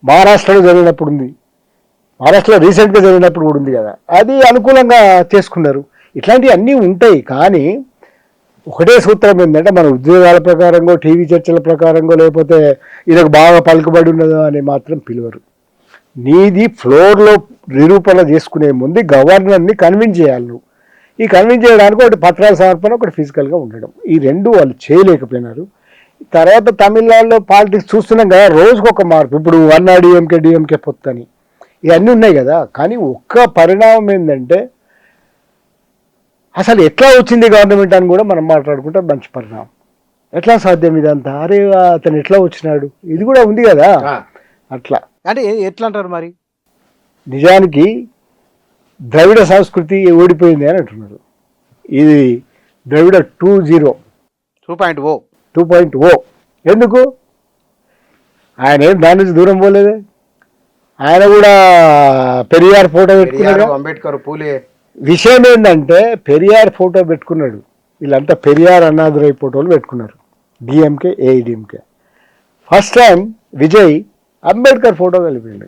Speaker 2: మహారాష్ట్రలో జరిగినప్పుడు ఉంది, మహారాష్ట్రలో రీసెంట్గా జరిగినప్పుడు కూడా ఉంది కదా, అది అనుకూలంగా చేసుకున్నారు. ఇట్లాంటివి అన్నీ ఉంటాయి. కానీ ఒకటే సూత్రం ఏంటంటే మన ఉద్యోగాల ప్రకారంగా, టీవీ చర్చల ప్రకారంగా, లేకపోతే ఇదొక బాగా పలుకుబడి ఉన్నదో అని మాత్రం పిలువరు. నీది ఫ్లోర్లో నిరూపణ చేసుకునే ముందు గవర్నర్ని కన్విన్స్ చేయాలి నువ్వు. ఈ కన్విన్స్ చేయడానికి ఒకటి పత్రాల సమర్పణ, ఒకటి ఫిజికల్గా ఉండడం, ఈ రెండు వాళ్ళు చేయలేకపోయినారు. తర్వాత తమిళనాడులో పాలిటిక్స్ చూస్తున్నాం కదా, రోజుకొక మార్పు. ఇప్పుడు అన్నా డిఎంకే పొత్తని ఇవన్నీ ఉన్నాయి కదా. కానీ ఒక్క పరిణామం ఏంటంటే అసలు ఎట్లా వచ్చింది గవర్నమెంట్ అని కూడా మనం మాట్లాడుకుంటే మంచి పరిణామం. ఎట్లా సాధ్యం ఇదంతా? అరే అతను ఎట్లా వచ్చినాడు, ఇది కూడా ఉంది కదా. అట్లా
Speaker 1: అంటే ఎట్లా అంటారు మరి?
Speaker 2: నిజానికి ద్రవిడ సంస్కృతి ఓడిపోయింది అని అంటున్నారు. ఇది ద్రవిడ 2.0 ఎందుకు? ఆయన ఏం దాని నుంచి దూరం పోలేదే. ఆయన కూడా పెరియార్ ఫోటో పెట్టుకున్నాడు,
Speaker 1: అంబేద్కర్, పూలే.
Speaker 2: విషయం ఏంటంటే పెరియార్ ఫోటో పెట్టుకున్నాడు, వీళ్ళంతా పెరియార్ అన్నాదురై ఫోటోలు పెట్టుకున్నారు, DMK AIADMK. First time Vijay Ambedkar photo కలిపిండు.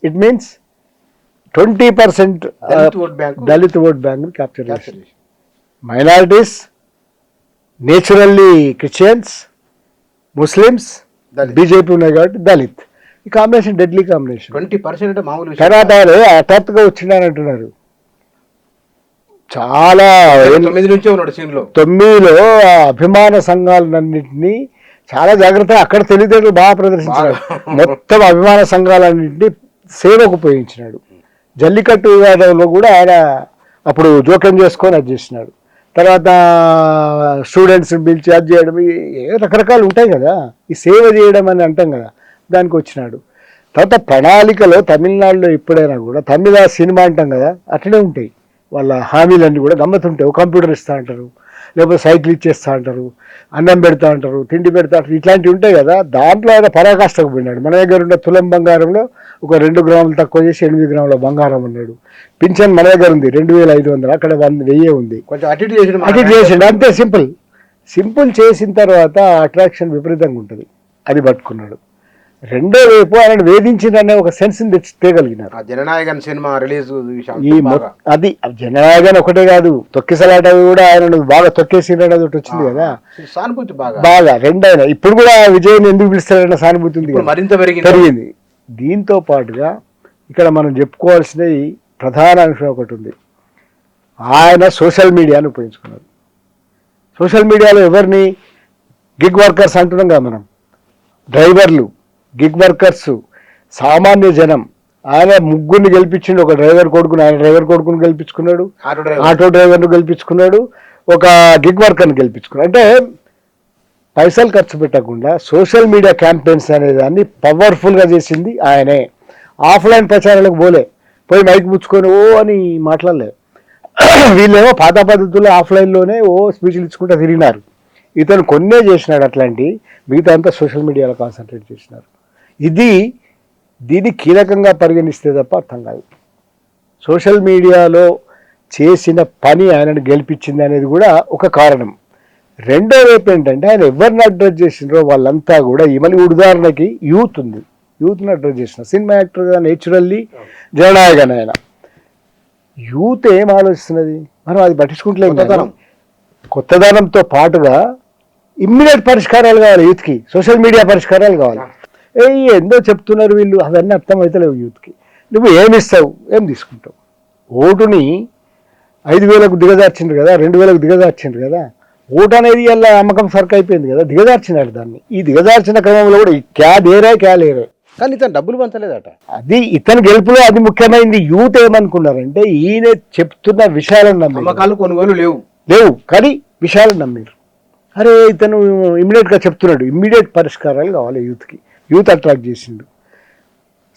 Speaker 2: It means 20% Dalit vote bank capture చేసింది. Minorities, naturally Christians, Muslims, BJP ఉన్నాయి కాబట్టి దళిత్. ఈ కాంబినేషన్ డెడ్లీ కాంబినేషన్.
Speaker 1: 20% మామూలు.
Speaker 2: తర్వాత హఠాత్తుగా వచ్చిందని అంటున్నారు. చాలా 9లో అభిమాన సంఘాలన్నింటినీ చాలా జాగ్రత్తగా అక్కడ తెలివితేటలు బాగా ప్రదర్శించాడు. మొత్తం అభిమాన సంఘాలన్నింటినీ సేవకు ఉపయోగించినాడు. జల్లికట్టు వివాదంలో కూడా ఆయన అప్పుడు జోక్యం చేసుకొని అది చేసినాడు. తర్వాత స్టూడెంట్స్ని పిలిచి అది చేయడం, రకరకాలు ఉంటాయి కదా. ఈ సేవ చేయడం అని అంటాం కదా, దానికి వచ్చినాడు. తర్వాత ప్రణాళికలో తమిళనాడులో ఎప్పుడైనా కూడా తమిళ సినిమా అంటాం కదా, అట్లనే ఉంటాయి వాళ్ళ హామీలన్నీ కూడా గమ్మతుంటాయి. ఒక కంప్యూటర్ ఇస్తా అంటారు, లేకపోతే సైకిల్ ఇచ్చేస్తా అంటారు, అన్నం పెడతా అంటారు, తిండి పెడతా అంటారు, ఇట్లాంటివి ఉంటాయి కదా. దాంట్లో ఆయన పరాకాష్ఠకు పోయినాడు. మన దగ్గర ఉన్న తులం బంగారంలో ఒక 2 గ్రాములు తక్కువ చేసి 8 గ్రాముల బంగారం అన్నాడు. పింఛన్ మన దగ్గర ఉంది 2500, అక్కడ 1000 ఉంది. కొంచెం అటు చేసిండు అంతే. సింపుల్ చేసిన తర్వాత అట్రాక్షన్ విపరీతంగా ఉంటుంది, అది పట్టుకున్నాడు. రెండో వైపు ఆయన వేధించిందనే ఒక సెన్స్ తేగలిగినారు.
Speaker 1: జననాయకన్ సినిమా రిలీజ్
Speaker 2: అది జననాయకన్ ఒకటే కాదు, తొక్కిసలాట కూడా ఆయన బాగా తొక్కేసింది అనేది ఒకటి వచ్చింది కదా,
Speaker 1: సానుభూతి
Speaker 2: బాగా. రెండైనా ఇప్పుడు కూడా విజయ్ని ఎందుకు పిలుస్తారన్న సానుభూతి ఉంది,
Speaker 1: మరింత
Speaker 2: పెరిగింది. దీంతో పాటుగా ఇక్కడ మనం చెప్పుకోవాల్సినవి ప్రధాన అంశం ఒకటి ఉంది. ఆయన సోషల్ మీడియాను ఉపయోగించుకున్నారు. సోషల్ మీడియాలో ఎవరిని? గిగ్ వర్కర్స్ అంటున్నాం కదా మనం, డ్రైవర్లు, గిగ్ వర్కర్స్, సామాన్య జనం. ఆయన ముగ్గురిని గెలిపించిండు. ఒక డ్రైవర్ కొడుకుని, ఆయన డ్రైవర్ కొడుకుని గెలిపించుకున్నాడు, ఆటో డ్రైవర్ను గెలిపించుకున్నాడు, ఒక గిగ్ వర్కర్ని గెలిపించుకున్నాడు. అంటే పైసలు ఖర్చు పెట్టకుండా సోషల్ మీడియా క్యాంపెయిన్స్ అనే దాన్ని పవర్ఫుల్గా చేసింది ఆయనే. ఆఫ్లైన్ ప్రచారాలకు పోయి మైక్ పుచ్చుకొని అని మాట్లాడలే. వీళ్ళేమో పాత పద్ధతుల్లో ఆఫ్లైన్లోనే స్పీచ్లు ఇచ్చుకుంటూ తిరిగినారు. ఇతను కొన్నే చేసినాడు అట్లాంటి, మిగతా అంతా సోషల్ మీడియాలో కాన్సన్ట్రేట్ చేసినారు. దీన్ని కీలకంగా పరిగణిస్తే తప్ప అర్థం కాదు. సోషల్ మీడియాలో చేసిన పని ఆయనను గెలిపించింది అనేది కూడా ఒక కారణం. రెండో వైపు ఏంటంటే ఆయన ఎవరిని అడ్రస్ చేసినారో వాళ్ళంతా కూడా, మళ్ళీ ఉదాహరణకి యూత్ ఉంది, యూత్ని అడ్రస్ చేసిన సినిమా యాక్టర్గా నేచురల్లీ జననాయకన్ ఆయన. యూత్ ఏం ఆలోచిస్తున్నది, మనం అది పట్టించుకుంటలేము. కొత్తదనంతో పాటుగా ఇమ్మీడియట్ పరిష్కారాలు కావాలి యూత్కి, సోషల్ మీడియా పరిష్కారాలు కావాలి. ఎందో చెప్తున్నారు వీళ్ళు, అవన్నీ అర్థమవుతలేవు యూత్కి. నువ్వు ఏమిస్తావు, ఏం తీసుకుంటావు? ఓటుని 5000కు దిగజార్చిండ్రు కదా, 2000కు దిగజార్చిండ్రు కదా. ఓటు అనేది ఇలా అమ్మకం సరుకు అయిపోయింది కదా, దిగజార్చినారు దాన్ని. ఈ దిగజార్చిన క్రమంలో కూడా క్యా దేరే క్యా లేరే,
Speaker 1: కానీ ఇతను డబ్బులు పంచలేదట.
Speaker 2: అది ఇతని గెలుపులో అది ముఖ్యమైనది. యూత్ ఏమనుకున్నారంటే ఈయన చెప్తున్న విషయాలను నమ్మారు,
Speaker 1: అమ్మకాలు కొనుగోలు
Speaker 2: లేవు కానీ విషయాలను నమ్మారు. అరే ఇతను ఇమ్మీడియట్గా చెప్తున్నాడు, ఇమ్మీడియట్ పరిష్కారాలు కావాలి యూత్కి. యూత్ అట్రాక్ట్ చేసిండు,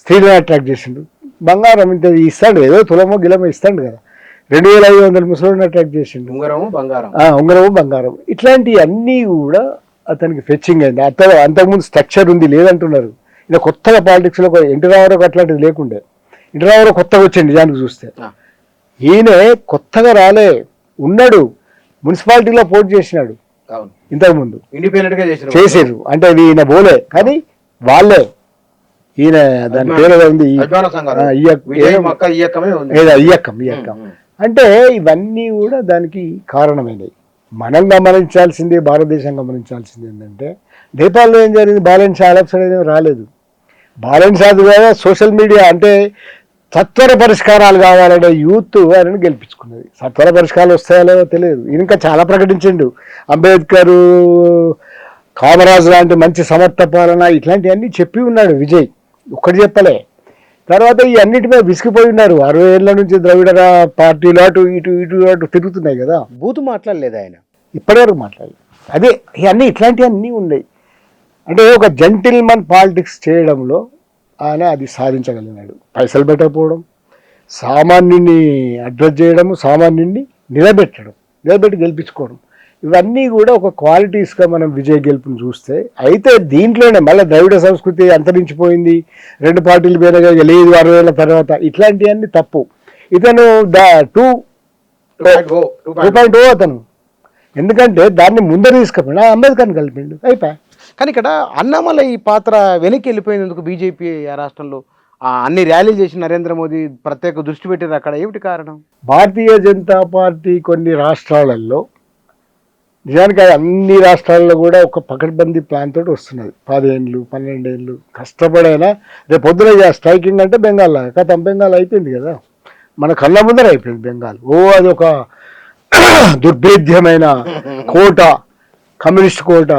Speaker 2: స్త్రీలను అట్రాక్ట్ చేసిండు. బంగారం ఇంత ఇస్తాడు, ఏదో తులమో గిలమో ఇస్తాడు కదా. 2500 ముసలిని అట్రాక్ట్ చేసిండు,
Speaker 1: ఉంగరము
Speaker 2: బంగారం. ఇట్లాంటివి అన్నీ కూడా అతనికి ఫెచ్చింగ్ అయింది. అంతకుముందు స్ట్రక్చర్ ఉంది లేదంటున్నారు. ఇలా కొత్తగా పాలిటిక్స్లో ఎన్టీ రామారావు అట్లాంటిది లేకుండే. ఎన్టీ రామారావు కొత్తగా వచ్చాడు నిజానికి చూస్తే. ఈయన కొత్తగా రాలే, ఉన్నాడు, మున్సిపాలిటీలో పోటీ చేసినాడు ఇంతకుముందు,
Speaker 1: ఇండిపెండెంట్ గా
Speaker 2: చేసారు. అంటే ఈయన పోలే కానీ వాళ్ళే, ఈయన దాని పేరు ఉంది ఇయ్యక్కం. అంటే ఇవన్నీ కూడా దానికి కారణమైనవి. మనం గమనించాల్సింది, భారతదేశం గమనించాల్సింది ఏంటంటే నేపాల్లో ఏం జరిగింది, బాలెన్స్ ఆలప్స్ అనేది రాలేదు. బాలెన్స్ అది కూడా సోషల్ మీడియా అంటే సత్వర పరిష్కారాలు కావాలనే యూత్ ఆయనను గెలిపించుకున్నది. సత్వర పరిష్కారాలు వస్తాయో తెలియదు. ఇంకా చాలా ప్రకటించిండు, అంబేద్కర్, కామరాజు లాంటి మంచి సమర్థ పాలన ఇట్లాంటివన్నీ చెప్పి ఉన్నాడు విజయ్, ఒక్కటి చెప్పలే. తర్వాత ఈ అన్నిటి మీద విసిగిపోయి ఉన్నారు. 60 ఏళ్ల నుంచి ద్రవిడ పార్టీలు అటు ఇటు తిరుగుతున్నాయి కదా.
Speaker 1: బూతు మాట్లాడలేదు ఆయన,
Speaker 2: ఇప్పటివరకు మాట్లాడలేదు. అదే ఇవన్నీ ఇట్లాంటివన్నీ ఉన్నాయి. అంటే ఒక జెంటిల్మన్ పాలిటిక్స్ చేయడంలో ఆయన అది సాధించగలిగినాడు. పైసలు పెట్టకపోవడం, సామాన్యుని అడ్రస్ చేయడము, సామాన్యుని నిలబెట్టి గెలిపించుకోవడం, ఇవన్నీ కూడా ఒక క్వాలిటీస్గా మనం విజయ్ గెలుపుని చూస్తే. అయితే దీంట్లోనే మళ్ళీ ద్రవిడ సంస్కృతి అంతరించిపోయింది, 2 పార్టీలు పేరుగా లేదు 60 ఏళ్ళ తర్వాత, ఇట్లాంటివన్నీ తప్పు. ఇతను 2.0 అతను, ఎందుకంటే దాన్ని ముందర తీసుకుపోయినా అంబేద్కర్ని కలిపిండు, అయిపోయి.
Speaker 1: కానీ ఇక్కడ అన్నామలై పాత్ర వెనక్కి వెళ్ళిపోయినందుకు బీజేపీ ఆ రాష్ట్రంలో అన్ని ర్యాలీలు చేసి నరేంద్ర మోదీ ప్రత్యేక దృష్టి పెట్టారు. అక్కడ ఏమిటి కారణం?
Speaker 2: భారతీయ జనతా పార్టీ కొన్ని రాష్ట్రాలలో, నిజానికి అన్ని రాష్ట్రాల్లో కూడా ఒక పకడ్బందీ ప్లాన్ తోటి వస్తున్నది. 10 ఏళ్ళు 12 ఏళ్ళు కష్టపడైనా రేపు పొద్దున స్ట్రైకింగ్ అంటే బెంగాల్ కథం, బెంగాల్ అయిపోయింది కదా, మన కళ్ళ ముందర అయిపోయింది బెంగాల్. అది ఒక దుర్భేద్యమైన కోట, కమ్యూనిస్ట్ కోట,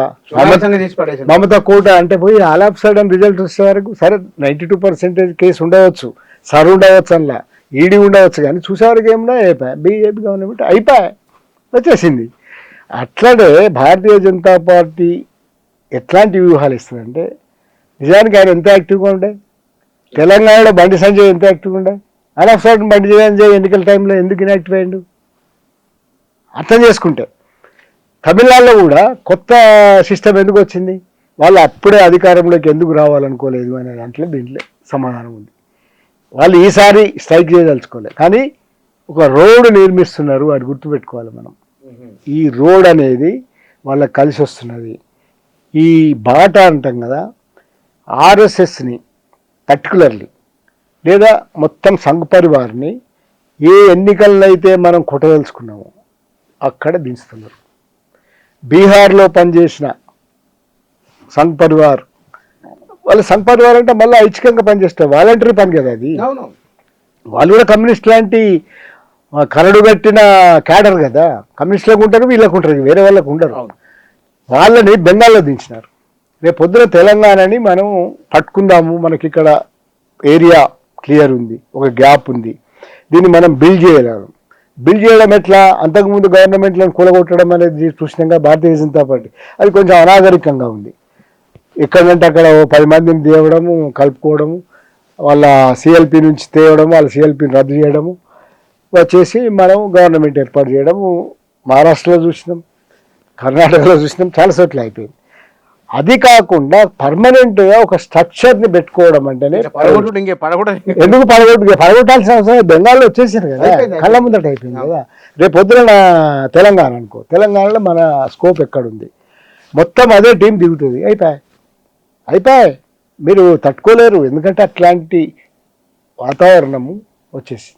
Speaker 2: మమతా కోట అంటే పోయి ఆల్ ఆఫ్ సడన్ రిజల్ట్ వచ్చే వరకు సరే 92% కేసు ఉండవచ్చు, సర్ ఉండవచ్చు, అందులో ఈడీ ఉండవచ్చు, కానీ చూసేవారికి ఏమన్నా అయిపోయాయి. బీజేపీ గవర్నమెంట్ అయిపోయాయి, వచ్చేసింది. అట్లానే భారతీయ జనతా పార్టీ ఎట్లాంటి వ్యూహాలు ఇస్తుందంటే, నిజానికి ఆయన ఎంత యాక్టివ్గా ఉండే, తెలంగాణలో బండి సంజయ్ ఎంత యాక్టివ్గా ఉండే, all of sudden Bandi Sanjay ఎన్నికల టైంలో ఎందుకు ఇన్యాక్టివ్ అయ్యిండు అర్థం చేసుకుంటే. తమిళనాడులో కూడా కొత్త సిస్టమ్ ఎందుకు వచ్చింది, వాళ్ళు అప్పుడే అధికారంలోకి ఎందుకు రావాలనుకోలేదు అనే దీంట్లో సమాధానం ఉంది. వాళ్ళు ఈసారి స్ట్రైక్ చేయదలుచుకోలేదు, కానీ ఒక రోడ్డు నిర్మిస్తున్నారు, అది గుర్తుపెట్టుకోవాలి మనం. ఈ రోడ్ అనేది వాళ్ళకి కలిసి వస్తున్నది. ఈ బాట అంటాం కదా, ఆర్ఎస్ఎస్ని పర్టికులర్లీ లేదా మొత్తం సంఘ్ పరివార్ని ఏ ఎన్నికల్లో అయితే మనం కొట్టదలుచుకున్నామో అక్కడ దించుతున్నారు. బీహార్లో పనిచేసిన సంఘ్ పరివార్, వాళ్ళు సంఘ్ పరివార్ అంటే మళ్ళీ ఐచ్ఛికంగా పనిచేస్తారు, వాలంటరీ పని కదా అది. వాళ్ళు కూడా కమ్యూనిస్ట్ లాంటి కరడుగట్టిన క్యాడర్ కదా, కమ్యూనిస్టులకు ఉంటారు, వీళ్ళకు ఉంటారు, వేరే వాళ్ళకు ఉండరు. వాళ్ళని బెంగాల్లో దించినారు. రేపు పొద్దున తెలంగాణని మనం పట్టుకుందాము, మనకి ఇక్కడ ఏరియా క్లియర్ ఉంది, ఒక గ్యాప్ ఉంది, దీన్ని మనం బిల్డ్ చేయడం ఎట్లా, అంతకుముందు గవర్నమెంట్లను కూలగొట్టడం అనేది చూసినాక భారతీయ జనతా పార్టీ అది కొంచెం అనాగరికంగా ఉంది. ఎక్కడంటే అక్కడ 10 మందిని తేవడము, కలుపుకోవడము, వాళ్ళ సిఎల్పి నుంచి తేవడము, వాళ్ళ సిఎల్పిని రద్దు చేయడము, వచ్చేసి మనం గవర్నమెంట్ ఏర్పాటు చేయడము మహారాష్ట్రలో చూసినాం, కర్ణాటకలో చూసినాం, చాలా చోట్ల అయిపోయింది. అది కాకుండా పర్మనెంట్గా ఒక స్ట్రక్చర్ని పెట్టుకోవడం అంటేనే ఎందుకు పడగొట్టాల్సిన అవసరం, బెంగాల్లో వచ్చేసారు కదా, కళ్ళ ముందట అయిపోయింది కదా. రేపు పొద్దున తెలంగాణ అనుకో, తెలంగాణలో మన స్కోప్ ఎక్కడుంది, మొత్తం అదే టీం దిగుతుంది, అయిపోయాయి. మీరు తట్టుకోలేరు, ఎందుకంటే అట్లాంటి వాతావరణము వచ్చేసి.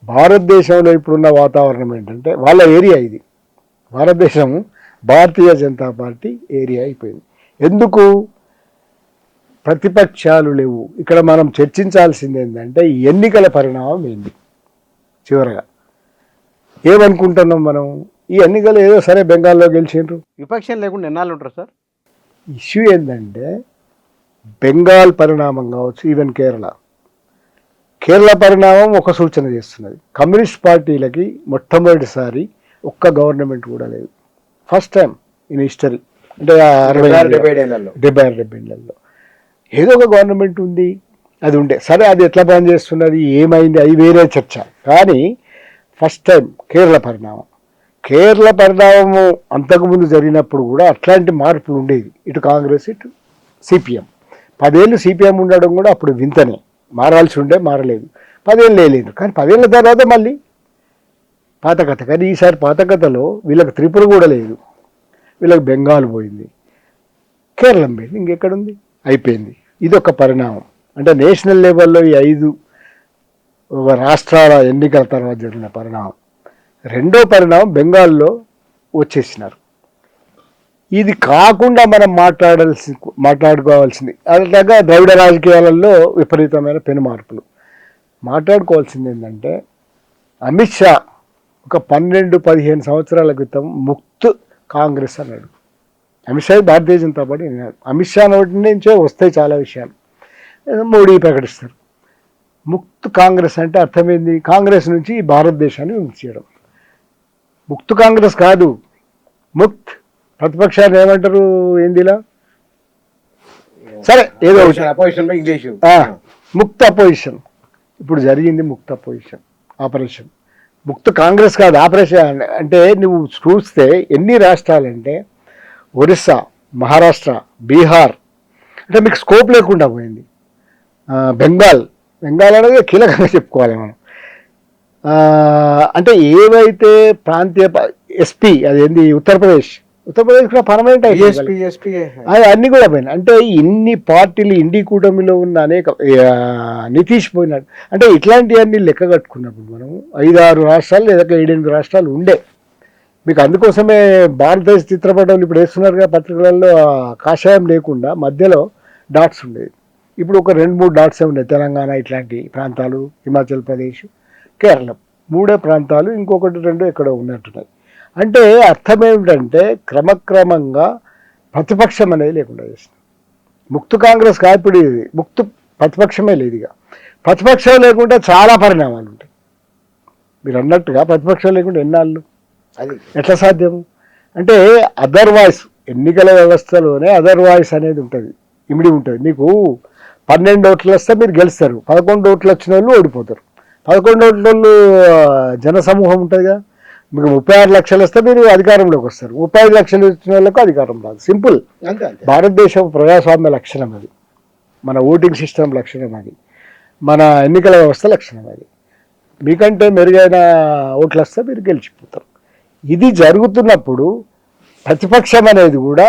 Speaker 2: భారతదేశంలో ఇప్పుడున్న వాతావరణం ఏంటంటే వాళ్ళ ఏరియా ఇది, భారతదేశము భారతీయ జనతా పార్టీ ఏరియా అయిపోయింది. ఎందుకు? ప్రతిపక్షాలు లేవు. ఇక్కడ మనం చర్చించాల్సింది ఏంటంటే ఎన్నికల పరిణామం ఏంటి, చివరగా ఏమనుకుంటున్నాం మనం, ఈ ఎన్నికలు ఏదో సరే బెంగాల్లో గెలిచిండ్రు,
Speaker 1: విపక్షం లేకుండా ఎన్నాళ్ళు ఉంటారు సార్.
Speaker 2: ఇష్యూ ఏంటంటే బెంగాల్ పరిణామం కావచ్చు, ఈవెన్ కేరళ పరిణామం ఒక సూచన చేస్తున్నది. కమ్యూనిస్ట్ పార్టీలకి మొట్టమొదటిసారి ఒక్క గవర్నమెంట్ కూడా లేదు, ఫస్ట్ టైం ఇన్ హిస్టరీ. అంటే 70-70 ఏదో ఒక గవర్నమెంట్ ఉంది, అది ఉండే. సరే అది ఎట్లా పనిచేస్తున్నది, ఏమైంది, అది వేరే చర్చ. కానీ ఫస్ట్ టైం కేరళ పరిణామము అంతకుముందు జరిగినప్పుడు కూడా అట్లాంటి మార్పులు ఉండేది. ఇటు కాంగ్రెస్ ఇటు సిపిఎం. 10 ఏళ్ళు సిపిఎం ఉండడం కూడా అప్పుడు వింతనే, మారాల్సి ఉండే, మారలేదు. 10 ఏళ్ళు లేదు. కానీ 10 ఏళ్ళ తర్వాత మళ్ళీ పాత కథ. కానీ ఈసారి పాత కథలో వీళ్ళకి త్రిపుర కూడా లేదు, వీళ్ళకి బెంగాల్ పోయింది, కేరళం పోయింది, ఇంకెక్కడుంది, అయిపోయింది. ఇది ఒక పరిణామం. అంటే నేషనల్ లెవెల్లో ఈ 5 రాష్ట్రాల ఎన్నికల తర్వాత జరిగిన పరిణామం. రెండో పరిణామం బెంగాల్లో వచ్చేసినారు. ఇది కాకుండా మనం మాట్లాడుకోవాల్సింది అలాగా ద్రవిడ రాజకీయాలలో విపరీతమైన పెను మార్పులు. మాట్లాడుకోవాల్సింది ఏంటంటే అమిత్ షా ఒక 12-15 సంవత్సరాల క్రితం ముక్త్ కాంగ్రెస్ అన్నాడు. అమిత్ షా భారతీయ జనతా పార్టీ అన్నాడు. అమిత్ షా నోటి నుంచే వస్తాయి చాలా విషయాలు, మోడీ ప్రకటిస్తారు. ముక్త్ కాంగ్రెస్ అంటే అర్థమైంది, కాంగ్రెస్ నుంచి భారతదేశాన్ని విముక్తి చేయడం. ముక్త్ కాంగ్రెస్ కాదు, ముక్త్. ప్రతిపక్షాన్ని ఏమంటారు హిందీలో? సరే ఏదో ముక్త్ అపోజిషన్. ఇప్పుడు జరిగింది ముక్త్ అపోజిషన్ ఆపరేషన్. ముక్త్ కాంగ్రెస్ కాదు, ఆపరేషన్. అంటే నువ్వు చూస్తే ఎన్ని రాష్ట్రాలంటే ఒరిస్సా, మహారాష్ట్ర, బీహార్, అంటే మీకు స్కోప్ లేకుండా పోయింది. బెంగాల్ అనేది కీలకంగా చెప్పుకోవాలి మనం. అంటే ఏవైతే ప్రాంతీయ ఎస్పీ, అదేంది ఉత్తరప్రదేశ్ కూడా పర్మనెంట్ అయిపోయింది, అది అన్ని కూడా పోయినాయి. అంటే ఇన్ని పార్టీలు ఇండి కూటమిలో ఉన్న అనేక, నితీష్ పోయినాడు. అంటే ఇట్లాంటివన్నీ లెక్క కట్టుకున్నప్పుడు మనం 5-6 రాష్ట్రాలు లేదా 7-8 రాష్ట్రాలు ఉండే. మీకు అందుకోసమే భారతదేశ చిత్రపటాలు ఇప్పుడు వేస్తున్నారుగా పత్రికలలో, కాషాయం లేకుండా మధ్యలో డాట్స్ ఉండేది. ఇప్పుడు ఒక 2-3 డాట్సే ఉన్నాయి. తెలంగాణ ఇట్లాంటి ప్రాంతాలు, హిమాచల్ ప్రదేశ్, కేరళం, 3 ప్రాంతాలు, ఇంకొకటి 2 ఎక్కడో ఉన్నట్టున్నాయి. అంటే అర్థం ఏమిటంటే క్రమక్రమంగా ప్రతిపక్షం అనేది లేకుండా చేస్తుంది. ముక్త్ కాంగ్రెస్ కాదు, ఇది ముక్త్ ప్రతిపక్షమే లేదు. ఇక ప్రతిపక్షం లేకుండా చాలా పరిణామాలు ఉంటాయి. మీరు అన్నట్టుగా ప్రతిపక్షం లేకుండా ఎన్నాళ్ళు, అది ఎట్లా సాధ్యము? అంటే అదర్ వాయిస్, ఎన్నికల వ్యవస్థలోనే అదర్ వాయిస్ అనేది ఉంటుంది, ఇమిడి ఉంటుంది. మీకు 12 ఓట్లు వస్తే మీరు గెలుస్తారు, 11 ఓట్లు వచ్చిన వాళ్ళు ఓడిపోతారు. 11 ఓట్ల వాళ్ళు జనసమూహం ఉంటుంది కదా, మీకు 36 లక్షలు వస్తే మీరు అధికారంలోకి వస్తారు, 35 లక్షలు వచ్చిన వాళ్ళకు అధికారం రాదు. సింపుల్. భారతదేశం ప్రజాస్వామ్య లక్షణం అది, మన ఓటింగ్ సిస్టమ్ లక్షణం అది, మన ఎన్నికల వ్యవస్థ లక్షణం అది. మీకంటే మెరుగైన ఓట్లు వస్తే మీరు గెలిచిపోతారు. ఇది జరుగుతున్నప్పుడు ప్రతిపక్షం అనేది కూడా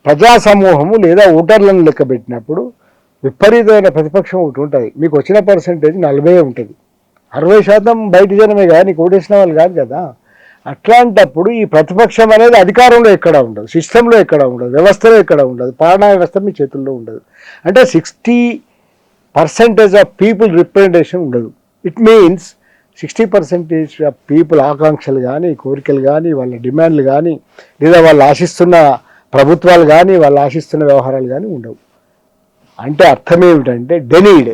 Speaker 2: ప్రజా సమూహము లేదా ఓటర్లను లెక్క పెట్టినప్పుడు విపరీతమైన ప్రతిపక్షం ఒకటి ఉంటుంది. మీకు వచ్చిన పర్సెంటేజ్ 40 ఉంటుంది, 60% బయట జనమే కానీ నీకు ఓటేసిన వాళ్ళు కాదు కదా. అట్లాంటప్పుడు ఈ ప్రతిపక్షం అనేది అధికారంలో ఎక్కడ ఉండదు, సిస్టంలో ఎక్కడ ఉండదు, వ్యవస్థలో ఎక్కడ ఉండదు, పాలనా వ్యవస్థ మీ చేతుల్లో ఉండదు. అంటే 60% ఆఫ్ పీపుల్ రిప్రజెంటేషన్ ఉండదు. ఇట్ మీన్స్ 60% ఆఫ్ పీపుల్ ఆకాంక్షలు కానీ, కోరికలు కానీ, వాళ్ళ డిమాండ్లు కానీ, లేదా వాళ్ళు ఆశిస్తున్న ప్రభుత్వాలు కానీ, వాళ్ళు ఆశిస్తున్న వ్యవహారాలు కానీ ఉండవు. అంటే అర్థం ఏమిటంటే డెనీడ్.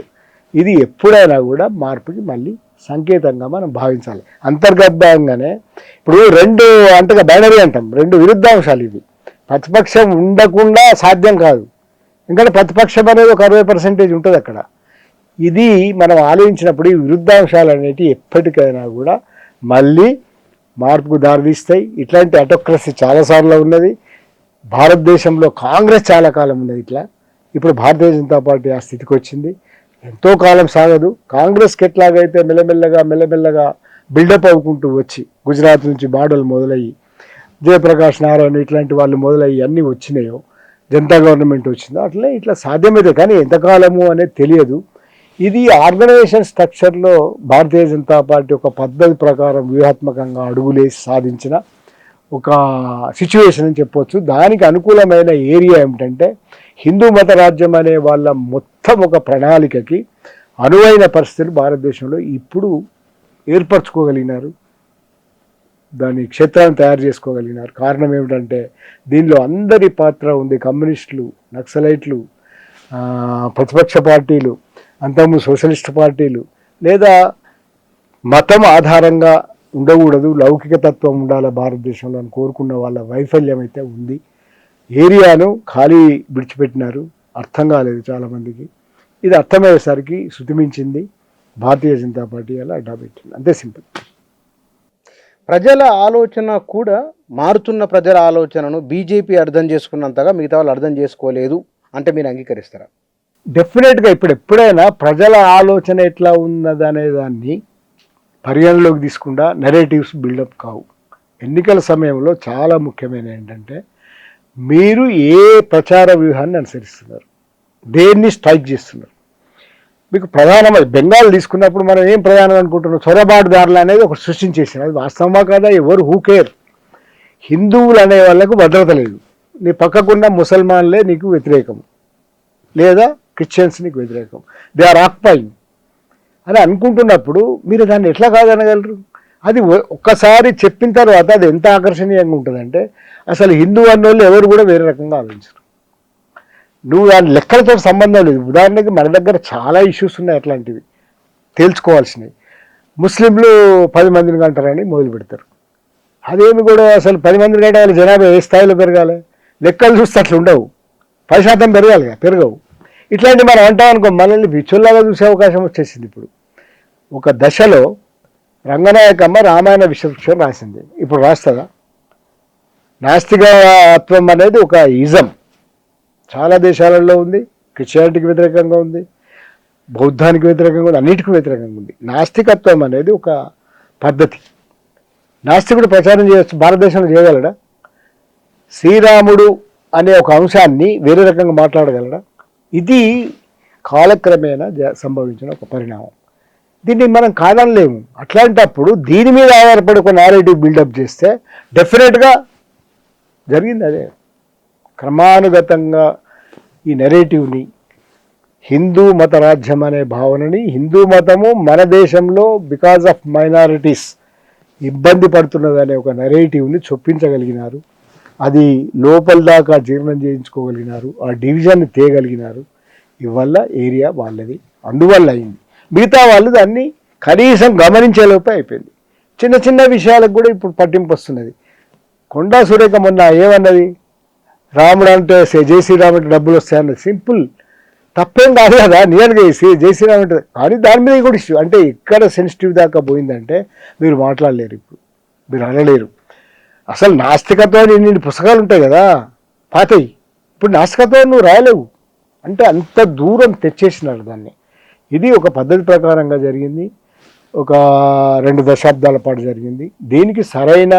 Speaker 2: ఇది ఎప్పుడైనా కూడా మార్పుకి మళ్ళీ సంకేతంగా మనం భావించాలి. అంతర్గతంగానే ఇప్పుడు 2 అంటగా బైనరీ అంటాం, 2 విరుద్ధాంశాలు ఇవి. ప్రతిపక్షం ఉండకుండా సాధ్యం కాదు, ఎందుకంటే ప్రతిపక్షం అనేది ఒక 60% ఉంటుంది అక్కడ. ఇది మనం ఆలోచించినప్పుడు ఈ విరుద్ధాంశాలు అనేటివి ఎప్పటికైనా కూడా మళ్ళీ మార్పుకు దారితీస్తాయి. ఇట్లాంటి అటోక్రసీ చాలాసార్లు ఉన్నది భారతదేశంలో. కాంగ్రెస్ చాలా కాలం ఉన్నది ఇట్లా. ఇప్పుడు భారతీయ జనతా పార్టీ ఆ స్థితికి వచ్చింది. ఎంతో కాలం సాగదు. కాంగ్రెస్కి ఎట్లాగైతే మెల్లమెల్లగా బిల్డప్ అవ్వుకుంటూ వచ్చి గుజరాత్ నుంచి బాడలు మొదలయ్యి జయప్రకాష్ నారాయణ ఇట్లాంటి వాళ్ళు మొదలయ్యి అన్నీ వచ్చినాయో, జనతా గవర్నమెంట్ వచ్చిందో, అట్లే ఇట్లా సాధ్యమైతే కానీ ఎంతకాలము అనేది తెలియదు. ఇది ఆర్గనైజేషన్ స్ట్రక్చర్లో భారతీయ జనతా పార్టీ ఒక పద్ధతి ప్రకారం వ్యూహాత్మకంగా అడుగులేసి సాధించిన ఒక సిచ్యువేషన్ అని చెప్పవచ్చు. దానికి అనుకూలమైన ఏరియా ఏమిటంటే హిందూ మత రాజ్యం అనే వాళ్ళ మొత్తం ఒక ప్రణాళికకి అనువైన పరిస్థితులు భారతదేశంలో ఇప్పుడు ఏర్పరచుకోగలిగినారు, దాని క్షేత్రాన్ని తయారు చేసుకోగలిగినారు. కారణం ఏమిటంటే దీనిలో అందరి పాత్ర ఉంది. కమ్యూనిస్టులు, నక్సలైట్లు, ప్రతిపక్ష పార్టీలు, అంతకుముందు సోషలిస్ట్ పార్టీలు, లేదా మతం ఆధారంగా ఉండకూడదు, లౌకిక తత్వం ఉండాలి భారతదేశంలో అని కోరుకున్న వాళ్ళ వైఫల్యం అయితే ఉంది. ఏరియాను ఖాళీ విడిచిపెట్టినారు, అర్థం కాలేదు చాలామందికి. ఇది అర్థమయ్యేసరికి శృతిమించింది భారతీయ జనతా పార్టీ అలా అడ్డా పెట్టింది, అంతే సింపుల్.
Speaker 1: ప్రజల ఆలోచన కూడా మారుతున్న ప్రజల ఆలోచనను బీజేపీ అర్థం చేసుకున్నంతగా మిగతా వాళ్ళు అర్థం చేసుకోలేదు అంటే మీరు అంగీకరిస్తారా?
Speaker 2: డెఫినెట్గా ఎప్పుడైనా ప్రజల ఆలోచన ఎట్లా ఉన్నదనే దాన్ని పరిగణలోకి తీసుకుండా నెరేటివ్స్ బిల్డప్ కావు. ఎన్నికల సమయంలో చాలా ముఖ్యమైన ఏంటంటే మీరు ఏ ప్రచార వ్యూహాన్ని అనుసరిస్తున్నారు, దేన్ని స్ట్రైక్ చేస్తున్నారు. మీకు ప్రధానమైన బెంగాల్ తీసుకున్నప్పుడు మనం ఏం ప్రధానం అనుకుంటున్నాం, చొరబాటుదారులు అనేది ఒకటి సృష్టించేసారు. అది వాస్తవమా కాదా, ఎవరు హూ కేర్. హిందువులు అనే వాళ్ళకు భద్రత లేదు, నీ పక్కకున్న ముసల్మాన్లే నీకు వ్యతిరేకం, లేదా క్రిస్టియన్స్ నీకు వ్యతిరేకం, దే ఆర్ ఆక్యుపైయింగ్ అని అనుకుంటున్నప్పుడు మీరు దాన్ని ఎట్లా కాదనగలరు? అది ఒక్కసారి చెప్పిన తర్వాత అది ఎంత ఆకర్షణీయంగా ఉంటుందంటే అసలు హిందూ అన్నోళ్ళు ఎవరు కూడా వేరే రకంగా ఆలోచించరు. నువ్వు దాని లెక్కలతో సంబంధం లేదు. ఉదాహరణకి మన దగ్గర చాలా ఇష్యూస్ ఉన్నాయి అట్లాంటివి తేల్చుకోవాల్సినవి. ముస్లింలు 10 మందిని కంటారని మొదలు పెడతారు. అదేమి కూడా అసలు 10 మందిని కంటే వాళ్ళ జనాభా ఏ స్థాయిలో పెరగాలి, లెక్కలు చూస్తే అట్లా ఉండవు. 10% పెరగాలి, పెరగవు. ఇట్లాంటివి మనం అంటాం అనుకో, మనల్ని పిచ్చోళ్ళగా చూసే అవకాశం వచ్చేసింది. ఇప్పుడు ఒక దశలో రంగనాయకమ్మ రామాయణ విశ్వక్షం రాసింది, ఇప్పుడు రాస్తుందా? నాస్తికత్వం అనేది ఒక ఇజం చాలా దేశాలలో ఉంది, క్రిస్టియానిటీకి వ్యతిరేకంగా ఉంది, బౌద్ధానికి వ్యతిరేకంగా ఉంది, అన్నిటికీ వ్యతిరేకంగా ఉంది. నాస్తికత్వం అనేది ఒక పద్ధతి. నాస్తికుడు ప్రచారం చేయవచ్చు, భారతదేశంలో చేయగలడా? శ్రీరాముడు అనే ఒక అంశాన్ని వేరే రకంగా మాట్లాడగలడా? ఇది కాలక్రమేణా సంభవించిన ఒక పరిణామం. దీన్ని మనం కాదనలేము. అట్లాంటప్పుడు దీని మీద ఆధారపడి ఒక నారేటివ్ బిల్డప్ చేస్తే డెఫినెట్గా జరిగింది అదే. క్రమానుగతంగా ఈ నెరేటివ్ని, హిందూ మత రాజ్యం అనే భావనని, హిందూ మతము మన దేశంలో బికాజ్ ఆఫ్ మైనారిటీస్ ఇబ్బంది పడుతున్నదనే ఒక నెరేటివ్ని చొప్పించగలిగినారు. అది లోపల దాకా జీర్ణం చేయించుకోగలిగినారు, ఆ డివిజన్ని తేయగలిగినారు. ఇవల్ల ఏరియా వాళ్ళది, అందువల్ల అయింది. మిగతా వాళ్ళు దాన్ని కనీసం గమనించేలోపే అయిపోయింది. చిన్న చిన్న విషయాలకు కూడా ఇప్పుడు పట్టింపు వస్తున్నది. కొండా సురేఖ మొన్న ఏమన్నది, రాముడు అంటే జై శ్రీరామ్ అంటే డబ్బులు వస్తాయన్నది. సింపుల్, తప్పేం కాదు కదా, నియర్గా జై శ్రీరామ్ అంటే. కానీ దాని మీద కూడా ఇష్యూ అంటే ఎక్కడ సెన్సిటివ్ దాకా పోయిందంటే మీరు మాట్లాడలేరు, ఇప్పుడు మీరు అనలేరు. అసలు నాస్తికత్వం ఇన్ని పుస్తకాలు ఉంటాయి కదా పాతయి, ఇప్పుడు నాస్తికత్వం నువ్వు రాయలేవు అంటే అంత దూరం తెచ్చేసినారు దాన్ని. ఇది ఒక పద్ధతి ప్రకారంగా జరిగింది, ఒక 2 దశాబ్దాల పాటు జరిగింది. దీనికి సరైన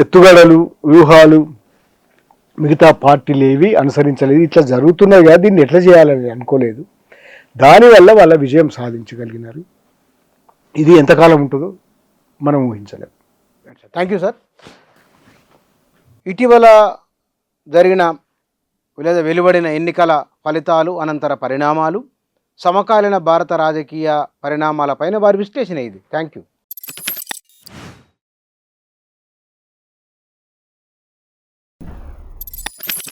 Speaker 2: ఎత్తుగడలు, వ్యూహాలు మిగతా పార్టీలు ఏవి అనుసరించలేదు. ఇట్లా జరుగుతున్నాయి కదా, దీన్ని ఎట్లా చేయాలని అనుకోలేదు. దానివల్ల వాళ్ళ విజయం సాధించగలిగినారు. ఇది ఎంతకాలం ఉంటుందో మనం ఊహించలేము.
Speaker 1: Thank you sir. ఇటీవల జరిగిన లేదా వెలువడిన ఎన్నికల ఫలితాలు, అనంతర పరిణామాలు, సమకాలీన భారత రాజకీయ పరిణామాలపైన వారి విశ్లేషణ ఇది. Thank you.